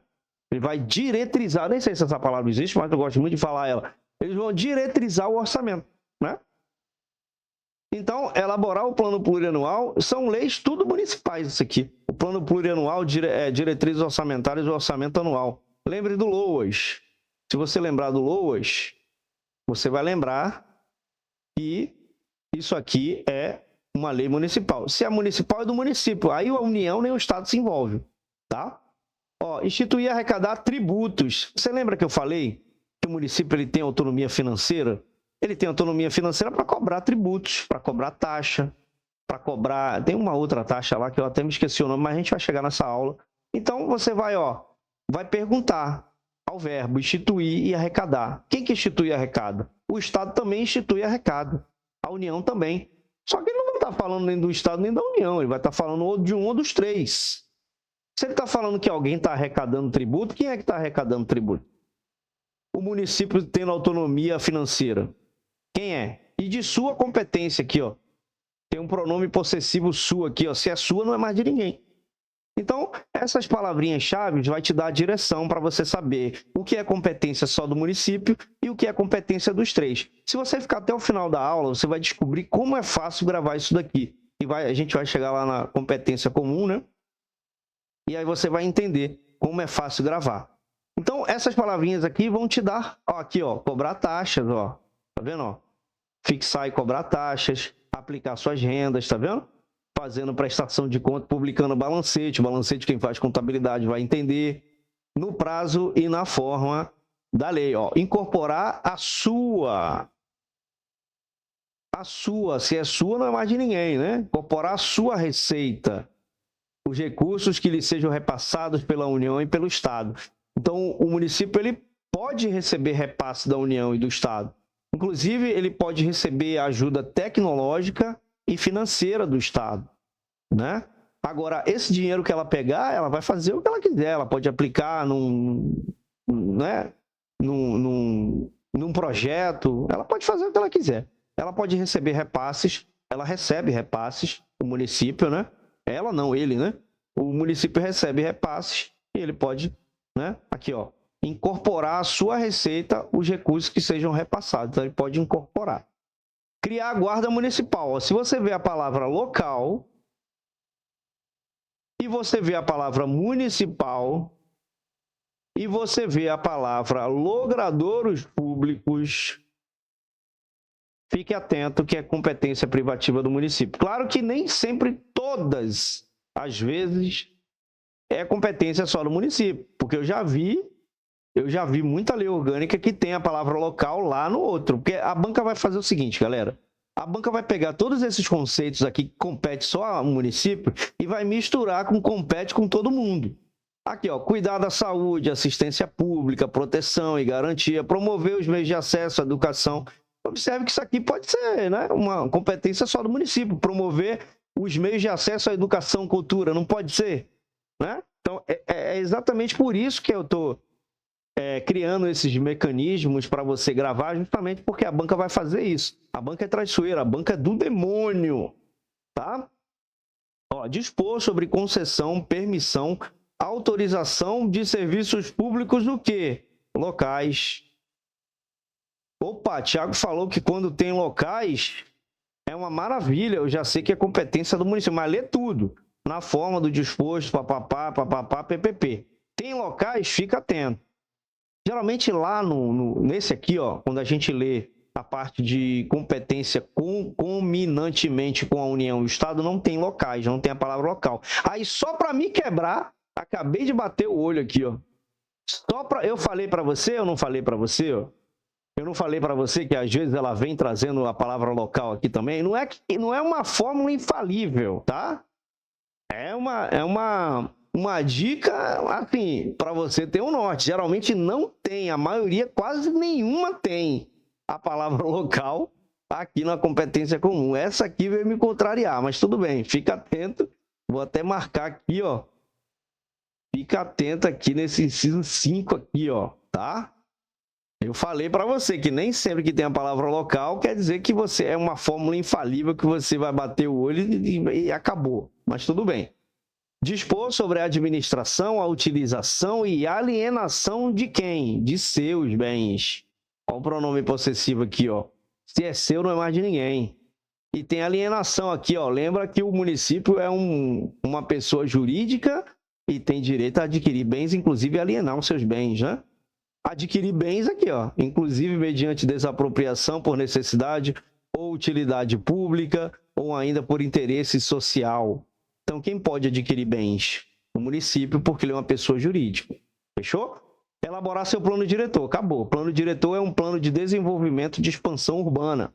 Ele vai diretrizar, nem sei se essa palavra existe, mas eu gosto muito de falar ela. Eles vão diretrizar o orçamento, né? Então, elaborar o plano plurianual são leis tudo municipais, isso aqui. O plano plurianual, diretrizes orçamentárias e o orçamento anual. Lembre do LOAS. Se você lembrar do LOAS, você vai lembrar que isso aqui é uma lei municipal. Se é municipal, é do município. Aí a União nem o Estado se envolve, tá? Ó, instituir e arrecadar tributos. Você lembra que eu falei que o município ele tem autonomia financeira? Ele tem autonomia financeira para cobrar tributos, para cobrar taxa, para cobrar... Tem uma outra taxa lá que eu até me esqueci o nome, mas a gente vai chegar nessa aula. Então, você vai perguntar ao verbo instituir e arrecadar. Quem que institui e arrecada? O Estado também institui e arrecada. A União também. Só que ele não vai estar falando nem do Estado nem da União, ele vai estar falando de um ou dos três. Se ele está falando que alguém está arrecadando tributo, quem é que está arrecadando tributo? O município tendo autonomia financeira. Quem é? E de sua competência aqui, ó. Tem um pronome possessivo sua aqui, ó. Se é sua, não é mais de ninguém. Então, essas palavrinhas-chave vai te dar a direção para você saber o que é competência só do município e o que é competência dos três. Se você ficar até o final da aula, você vai descobrir como é fácil gravar isso daqui. E a gente vai chegar lá na competência comum, né? E aí você vai entender como é fácil gravar. Então, essas palavrinhas aqui vão te dar, ó, aqui, ó, cobrar taxas, ó. Tá vendo, ó? Fixar e cobrar taxas, aplicar suas rendas, tá vendo? Fazendo prestação de conta, publicando balancete. O balancete, quem faz contabilidade vai entender. No prazo e na forma da lei, ó. Incorporar a sua. A sua, se é sua, não é mais de ninguém, né? Incorporar a sua receita. Os recursos que lhe sejam repassados pela União e pelo Estado. Então, o município ele pode receber repasse da União e do Estado. Inclusive, ele pode receber ajuda tecnológica e financeira do Estado, né? Agora, esse dinheiro que ela pegar, ela vai fazer o que ela quiser. Ela pode aplicar num projeto. Ela pode fazer o que ela quiser. Ela pode receber repasses. Ela recebe repasses, o município, né? Ela não, ele, né? O município recebe repasses e ele pode, né? Aqui, ó, incorporar à sua receita os recursos que sejam repassados. Então, ele pode incorporar. Criar a guarda municipal. Ó, se você vê a palavra local, e você vê a palavra municipal e você vê a palavra logradouros públicos, fique atento que é competência privativa do município. Claro que nem sempre, todas as vezes, é competência só do município, porque eu já vi muita lei orgânica que tem a palavra local lá no outro, porque a banca vai fazer o seguinte, galera, a banca vai pegar todos esses conceitos aqui que compete só ao município e vai misturar com compete com todo mundo. Aqui, ó, cuidar da saúde, assistência pública, proteção e garantia, promover os meios de acesso à educação. Observe que isso aqui pode ser, né, uma competência só do município, promover os meios de acesso à educação, cultura, não pode ser, né? Então, é exatamente por isso que eu estou criando esses mecanismos para você gravar, justamente porque a banca vai fazer isso. A banca é traiçoeira, a banca é do demônio, tá? Ó, dispor sobre concessão, permissão, autorização de serviços públicos do quê? Locais. Opa, Thiago falou que quando tem locais é uma maravilha, eu já sei que é competência do município, mas lê tudo. Na forma do disposto, papapá, papapá, ppp. Tem locais, fica atento. Geralmente lá nesse aqui, ó, quando a gente lê a parte de competência concomitantemente com a União e o Estado, não tem locais, não tem a palavra local. Aí só para me quebrar, acabei de bater o olho aqui, ó. Eu falei para você, eu não falei para você, ó. Eu não falei para você que às vezes ela vem trazendo a palavra local aqui também. Não é uma fórmula infalível, tá? É uma dica, assim, para você ter um norte. Geralmente não tem, a maioria, quase nenhuma tem a palavra local aqui na competência comum. Essa aqui veio me contrariar, mas tudo bem, fica atento. Vou até marcar aqui, ó. Fica atento aqui nesse inciso 5 aqui, ó, tá? Eu falei para você que nem sempre que tem a palavra local quer dizer que você é uma fórmula infalível que você vai bater o olho e acabou. Mas tudo bem. Dispor sobre a administração, a utilização e alienação de quem? De seus bens. Olha o pronome possessivo aqui, ó. Se é seu, não é mais de ninguém. E tem alienação aqui, ó. Lembra que o município é uma pessoa jurídica e tem direito a adquirir bens, inclusive alienar os seus bens, né? Adquirir bens aqui, ó, inclusive mediante desapropriação por necessidade ou utilidade pública ou ainda por interesse social. Então, quem pode adquirir bens? O município, porque ele é uma pessoa jurídica. Fechou? Elaborar seu plano diretor. Acabou. Plano diretor é um plano de desenvolvimento de expansão urbana.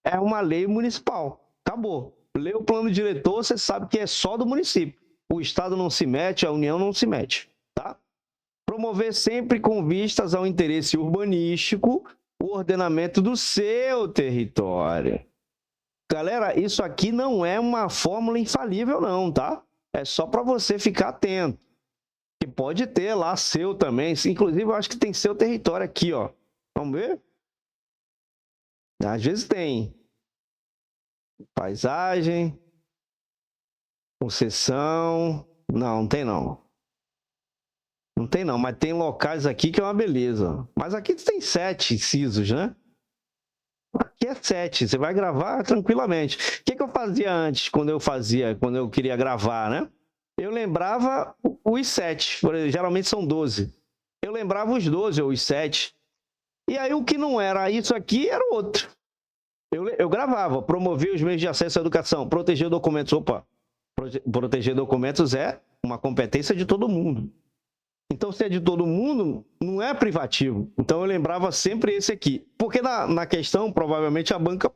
É uma lei municipal. Acabou. Lê o plano diretor, você sabe que é só do município. O Estado não se mete, a União não se mete, tá? Promover sempre com vistas ao interesse urbanístico o ordenamento do seu território. Galera, isso aqui não é uma fórmula infalível não, tá? É só para você ficar atento. Que pode ter lá seu também. Inclusive, eu acho que tem seu território aqui, ó. Vamos ver? Às vezes tem. Paisagem. Concessão. Não tem não. Não tem não, mas tem locais aqui que é uma beleza. Mas aqui tem 7 incisos, né? Aqui é 7, você vai gravar tranquilamente. O que eu fazia antes, quando eu queria gravar, né? Eu lembrava os 7, geralmente são 12. Eu lembrava os 12 ou os 7. E aí o que não era isso aqui era o outro. Eu gravava, promovia os meios de acesso à educação, proteger documentos. Opa, proteger documentos é uma competência de todo mundo. Então, se é de todo mundo, não é privativo. Então, eu lembrava sempre esse aqui. Porque na questão, provavelmente, a banca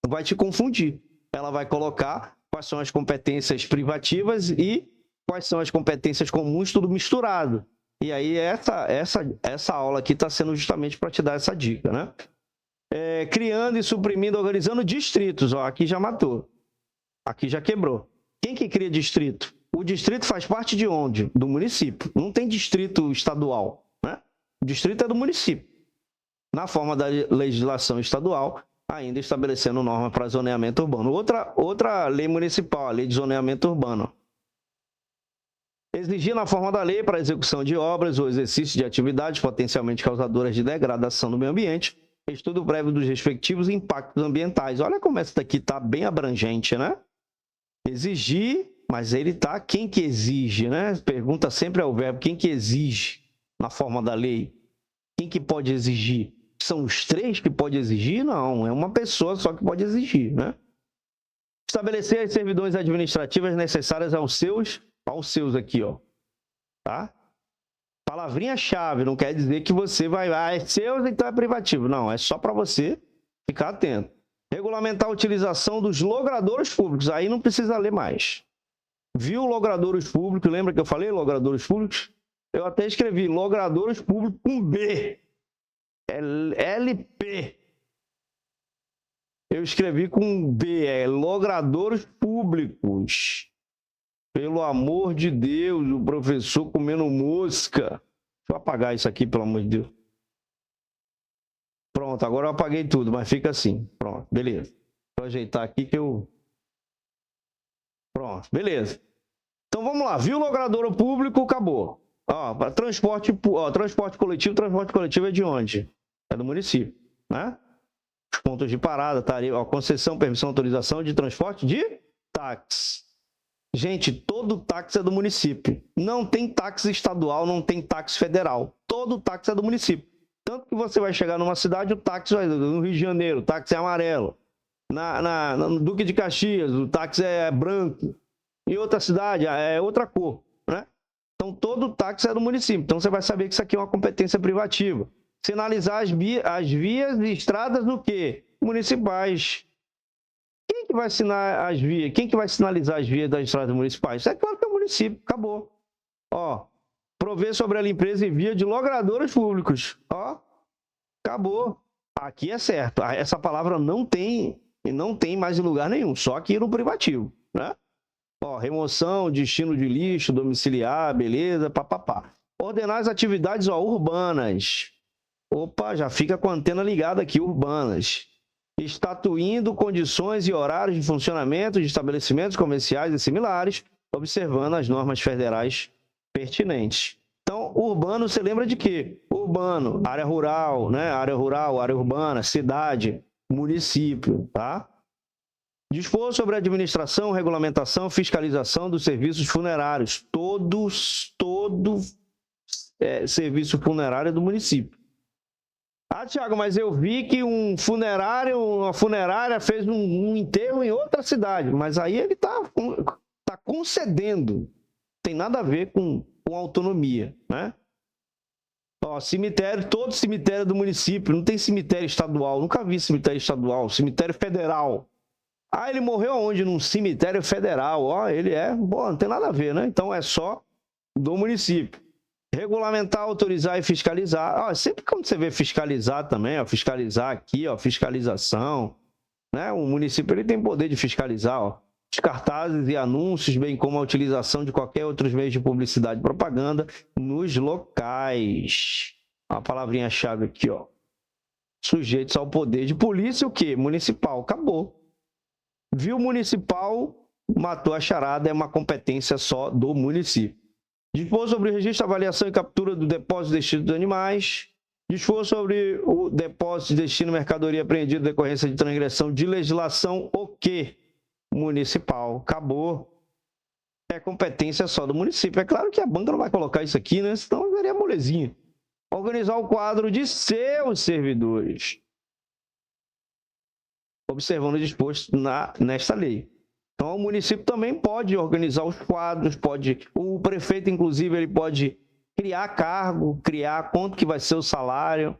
vai te confundir. Ela vai colocar quais são as competências privativas e quais são as competências comuns, tudo misturado. E aí, essa aula aqui está sendo justamente para te dar essa dica, né? Criando e suprimindo, organizando distritos. Ó, aqui já matou. Aqui já quebrou. Quem que cria distrito? O distrito faz parte de onde? Do município. Não tem distrito estadual, né? O distrito é do município. Na forma da legislação estadual, ainda estabelecendo norma para zoneamento urbano. Outra lei municipal, a lei de zoneamento urbano. Exigir na forma da lei para a execução de obras ou exercício de atividades potencialmente causadoras de degradação do meio ambiente, estudo prévio dos respectivos impactos ambientais. Olha como essa daqui está bem abrangente, né? Exigir mas ele tá quem que exige, né? Pergunta sempre é o verbo, quem que exige na forma da lei? Quem que pode exigir? São os 3 que pode exigir? Não, é uma pessoa só que pode exigir, né? Estabelecer as servidões administrativas necessárias aos seus aqui, ó, tá? Palavrinha-chave, não quer dizer que você vai, é seus, então é privativo. Não, é só para você ficar atento. Regulamentar a utilização dos logradouros públicos, aí não precisa ler mais. Viu logradouros públicos, lembra que eu falei logradouros públicos? Eu até escrevi logradouros públicos com B, é LP. Eu escrevi com B, é logradouros públicos. Pelo amor de Deus, o professor comendo mosca. Deixa eu apagar isso aqui, pelo amor de Deus. Pronto, agora eu apaguei tudo, mas fica assim. Pronto, beleza. Vou ajeitar aqui que eu... Pronto, beleza. Então vamos lá, viu logrador público, acabou. Ó, para transporte coletivo é de onde? É do município, né? Os pontos de parada, tarifa, concessão, permissão, autorização de transporte de táxi. Gente, todo táxi é do município. Não tem táxi estadual, não tem táxi federal. Todo táxi é do município. Tanto que você vai chegar numa cidade, o táxi vai no Rio de Janeiro, o táxi é amarelo. No Duque de Caxias, o táxi é branco. Em outra cidade, é outra cor, né? Então, todo táxi é do município. Então, você vai saber que isso aqui é uma competência privativa. Sinalizar as vias e estradas do quê? Municipais. Quem que vai assinar as vias? Quem que vai sinalizar as vias das estradas municipais? É claro que é o município. Acabou. Ó, prover sobre a limpeza e via de logradouros públicos. Ó, acabou. Aqui é certo. Essa palavra não tem mais em lugar nenhum. Só aqui no privativo, né? Ó, remoção, destino de lixo, domiciliar, beleza, papapá. Ordenar as atividades urbanas. Opa, já fica com a antena ligada aqui, urbanas. Estatuindo condições e horários de funcionamento de estabelecimentos comerciais e similares, observando as normas federais pertinentes. Então, urbano, você lembra de quê? Urbano, área rural, né? Área rural, área urbana, cidade, município, tá? Dispor sobre a administração, regulamentação, fiscalização dos serviços funerários. Todo serviço funerário é do município. Ah, Tiago, mas eu vi que uma funerária fez um enterro em outra cidade. Mas aí ele tá concedendo. Tem nada a ver com autonomia, né? Ó, cemitério, todo cemitério do município. Não tem cemitério estadual. Nunca vi cemitério estadual. Cemitério federal. Ah, ele morreu aonde? Num cemitério federal. Ó, ele bom, não tem nada a ver, né? Então é só do município. Regulamentar, autorizar e fiscalizar. Ó, sempre quando você vê fiscalizar também, ó, fiscalizar aqui, ó, fiscalização, né? O município ele tem poder de fiscalizar, ó, os cartazes e anúncios, bem como a utilização de qualquer outros meios de publicidade e propaganda nos locais. A palavrinha-chave aqui, ó. Sujeitos ao poder de polícia, o quê? Municipal. Acabou. Viu municipal, matou a charada, é uma competência só do município. Dispor sobre o registro, avaliação e captura do depósito e destino dos animais. Dispor sobre o depósito e destino de mercadoria apreendida em decorrência de transgressão de legislação, o quê? Municipal. Acabou. É competência só do município. É claro que a banca não vai colocar isso aqui, né? Senão seria molezinha. Organizar o quadro de seus servidores, observando o disposto nesta lei. Então, o município também pode organizar os quadros, o prefeito, inclusive, ele pode criar cargo, criar quanto que vai ser o salário,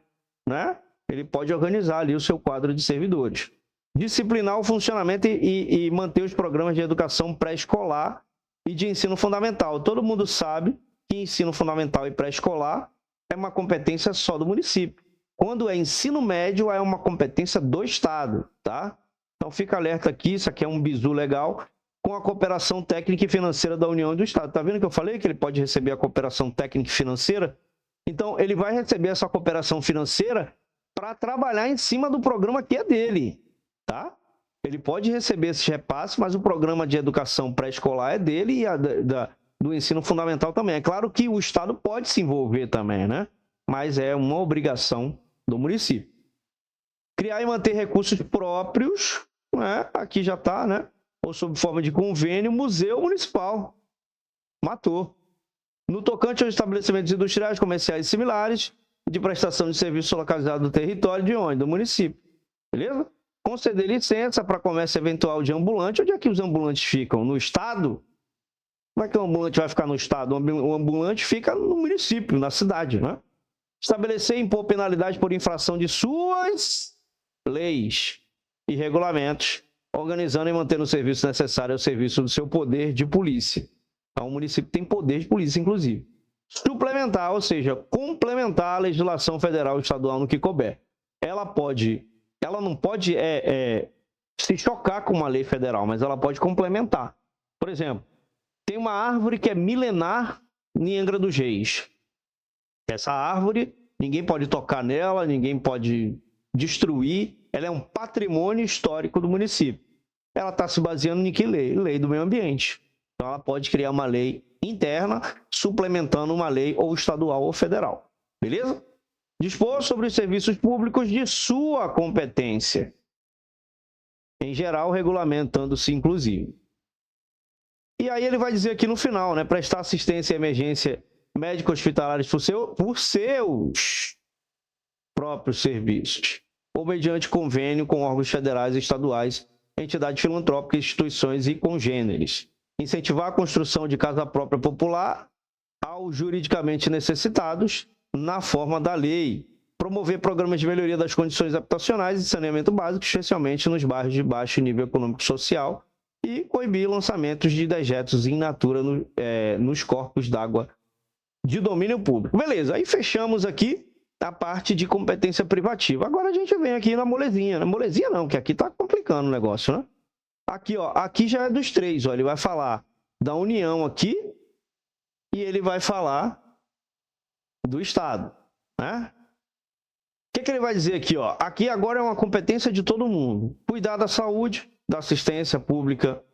né? Ele pode organizar ali o seu quadro de servidores. Disciplinar o funcionamento e manter os programas de educação pré-escolar e de ensino fundamental. Todo mundo sabe que ensino fundamental e pré-escolar é uma competência só do município. Quando é ensino médio, é uma competência do Estado, tá? Então, fica alerta aqui, isso aqui é um bizu legal, com a cooperação técnica e financeira da União e do Estado. Tá vendo que eu falei que ele pode receber a cooperação técnica e financeira? Então, ele vai receber essa cooperação financeira para trabalhar em cima do programa que é dele, tá? Ele pode receber esse repasse, mas o programa de educação pré-escolar é dele e do ensino fundamental também. É claro que o Estado pode se envolver também, né? Mas é uma obrigação do município. Criar e manter recursos próprios, né? Aqui já está, né? ou sob forma de convênio, museu municipal. Matou. No tocante aos estabelecimentos industriais, comerciais e similares, de prestação de serviço localizado no território de onde? Do município. Beleza? Conceder licença para comércio eventual de ambulante. Onde é que os ambulantes ficam? No estado? Como é que o ambulante vai ficar no estado? O ambulante fica no município, na cidade, né? Estabelecer e impor penalidade por infração de suas leis e regulamentos, organizando e mantendo o serviço necessário ao serviço do seu poder de polícia. Então, o município tem poder de polícia, inclusive. Suplementar, ou seja, complementar a legislação federal e estadual no que couber. Ela não pode se chocar com uma lei federal, mas ela pode complementar. Por exemplo, tem uma árvore que é milenar em Angra dos Reis. Essa árvore, ninguém pode tocar nela, ninguém pode destruir. Ela é um patrimônio histórico do município. Ela está se baseando em que lei? Lei do meio ambiente. Então, ela pode criar uma lei interna, suplementando uma lei ou estadual ou federal. Beleza? Dispor sobre os serviços públicos de sua competência. Em geral, regulamentando-se, inclusive. E aí ele vai dizer aqui no final, né? Prestar assistência e emergência médico-hospitalares por seus próprios serviços, ou mediante convênio com órgãos federais e estaduais, entidades filantrópicas, instituições e congêneres. Incentivar a construção de casa própria popular aos juridicamente necessitados na forma da lei. Promover programas de melhoria das condições habitacionais e saneamento básico, especialmente nos bairros de baixo nível econômico e social, e coibir lançamentos de dejetos in natura nos corpos d'água de domínio público. Beleza, aí fechamos aqui a parte de competência privativa. Agora a gente vem aqui na molezinha. Na molezinha não, que aqui tá complicando o negócio, né? Aqui, ó, aqui já é dos três, ó. Ele vai falar da União aqui e ele vai falar do Estado, né? O que ele vai dizer aqui, ó? Aqui agora é uma competência de todo mundo. Cuidar da saúde, da assistência pública,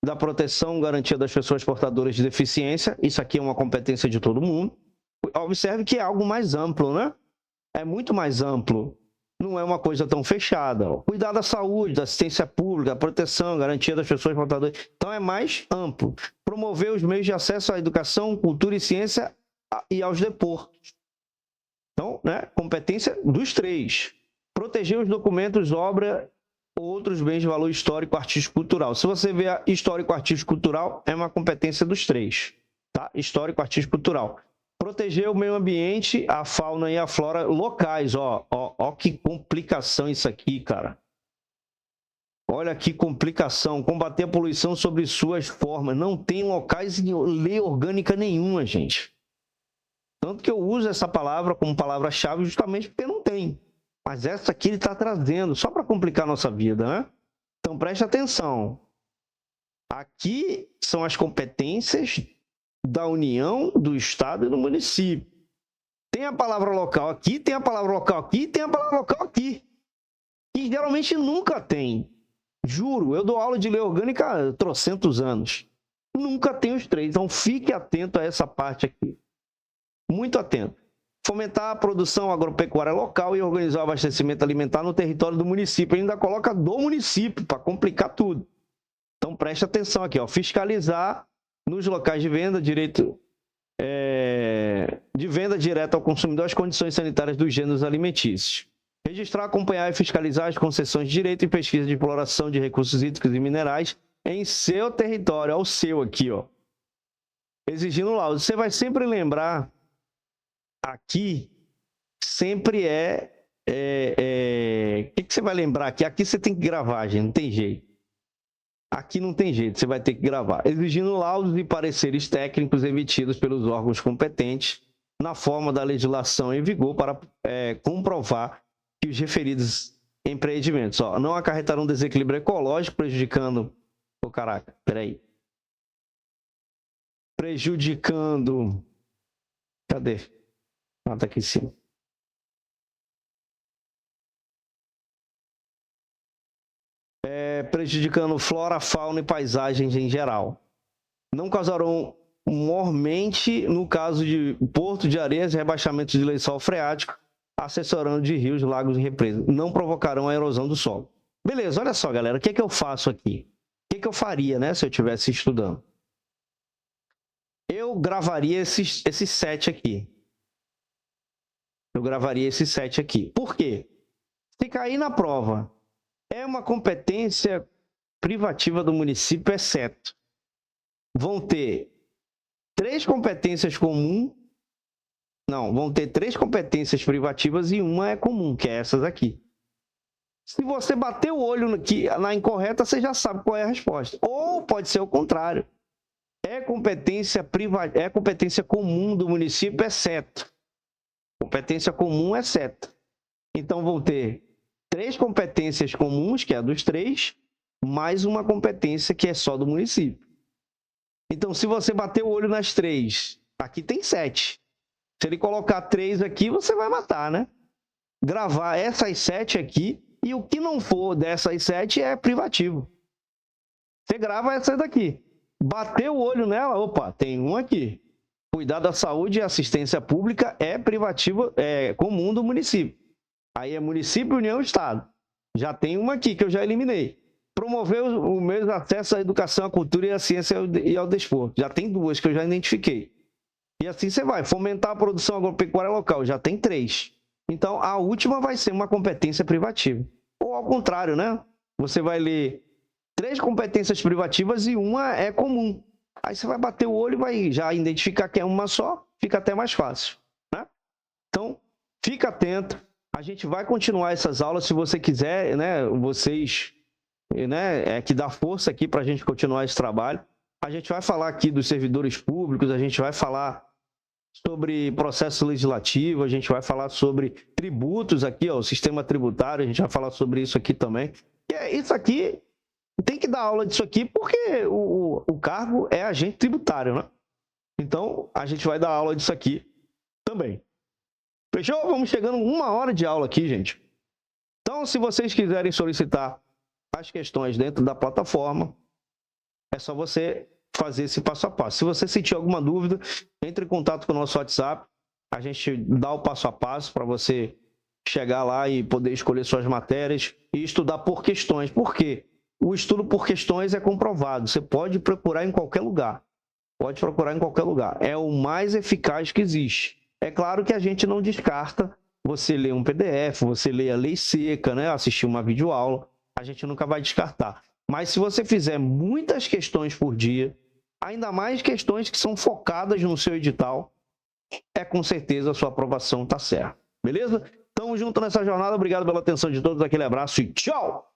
da proteção, garantia das pessoas portadoras de deficiência. Isso aqui é uma competência de todo mundo. Observe que é algo mais amplo, né? É muito mais amplo. Não é uma coisa tão fechada. Ó. Cuidar da saúde, da assistência pública, da proteção, garantia das pessoas portadoras. Então é mais amplo. Promover os meios de acesso à educação, cultura e ciência e aos deportos. Então, né? Competência dos três. Proteger os documentos, obra ou outros bens de valor histórico, artístico, cultural. Se você vê a histórico, artístico, cultural, é uma competência dos três, tá? Histórico, artístico, cultural. Proteger o meio ambiente, a fauna e a flora locais, ó que complicação isso aqui, cara. Olha que complicação. Combater a poluição sobre suas formas. Não tem locais em lei orgânica nenhuma, gente. Tanto que eu uso essa palavra como palavra-chave justamente porque não tem. Mas essa aqui ele está trazendo, só para complicar a nossa vida, né? Então, preste atenção. Aqui são as competências da União, do Estado e do município. Tem a palavra local aqui, tem a palavra local aqui, tem a palavra local aqui. Que geralmente nunca tem. Juro, eu dou aula de lei orgânica há trocentos anos. Nunca tem os três. Então, fique atento a essa parte aqui. Muito atento. Fomentar a produção agropecuária local e organizar o abastecimento alimentar no território do município. Ainda coloca do município, para complicar tudo. Então, preste atenção aqui. Ó. Fiscalizar nos locais de venda, direito de venda direta ao consumidor as condições sanitárias dos gêneros alimentícios. Registrar, acompanhar e fiscalizar as concessões de direito e pesquisa de exploração de recursos hídricos e minerais em seu território. Olha o seu aqui, ó. Exigindo laudo. Você vai sempre lembrar... Aqui sempre o que você vai lembrar aqui? Aqui você tem que gravar, gente, não tem jeito. Aqui não tem jeito, você vai ter que gravar. Exigindo laudos e pareceres técnicos emitidos pelos órgãos competentes na forma da legislação em vigor para comprovar que os referidos empreendimentos não acarretarão desequilíbrio ecológico, prejudicando... Ô, caraca, peraí. Prejudicando... Cadê? Tá aqui em cima. Prejudicando flora, fauna e paisagens em geral. Não causarão mormente no caso de porto de areias e rebaixamento de lençol freático, assessorando de rios, lagos e represas. Não provocarão a erosão do solo. Beleza, olha só, galera. O que é que eu faço aqui? O que que eu faria, né, se eu estivesse estudando? Eu gravaria esse 7 aqui. Eu gravaria esse 7 aqui. Por quê? Se cair na prova, é uma competência privativa do município, exceto. Vão ter 3 competências comuns. Não, vão ter 3 competências privativas e uma é comum, que é essas aqui. Se você bater o olho aqui na incorreta, você já sabe qual é a resposta. Ou pode ser o contrário. É competência comum do município, exceto. Competência comum, exceto. Então, vão ter 3 competências comuns, que é a dos 3, mais uma competência que é só do município. Então, se você bater o olho nas 3, aqui tem 7. Se ele colocar 3 aqui, você vai matar, né? Gravar essas 7 aqui, e o que não for dessas 7 é privativo. Você grava essas daqui. Bateu o olho nela, opa, tem um aqui. Cuidar da saúde e assistência pública é privativo, é comum do município. Aí é município, União e Estado. Já tem uma aqui que eu já eliminei. Promover o mesmo acesso à educação, à cultura e à ciência e ao desporto. Já tem 2 que eu já identifiquei. E assim você vai. Fomentar a produção agropecuária local. Já tem 3. Então, a última vai ser uma competência privativa. Ou ao contrário, né? Você vai ler 3 competências privativas e uma é comum. Aí você vai bater o olho e vai já identificar que é uma só. Fica até mais fácil, né? Então, fica atento. A gente vai continuar essas aulas. Se você quiser, né? Vocês, né? Que dá força aqui para a gente continuar esse trabalho. A gente vai falar aqui dos servidores públicos. A gente vai falar sobre processo legislativo, a gente vai falar sobre tributos aqui, ó, o sistema tributário, a gente vai falar sobre isso aqui também. E isso aqui, tem que dar aula disso aqui porque o cargo é agente tributário, né? Então, a gente vai dar aula disso aqui também. Fechou? Vamos chegando 1 hora de aula aqui, gente. Então, se vocês quiserem solicitar as questões dentro da plataforma, é só você fazer esse passo a passo. Se você sentir alguma dúvida, entre em contato com o nosso WhatsApp. A gente dá o passo a passo para você chegar lá e poder escolher suas matérias e estudar por questões. Por quê? O estudo por questões é comprovado. Você pode procurar em qualquer lugar. Pode procurar em qualquer lugar. É o mais eficaz que existe. É claro que a gente não descarta você ler um PDF, você ler a lei seca, né? Assistir uma videoaula. A gente nunca vai descartar. Mas se você fizer muitas questões por dia, ainda mais questões que são focadas no seu edital, com certeza a sua aprovação está certa. Beleza? Tamo junto nessa jornada. Obrigado pela atenção de todos. Aquele abraço e tchau!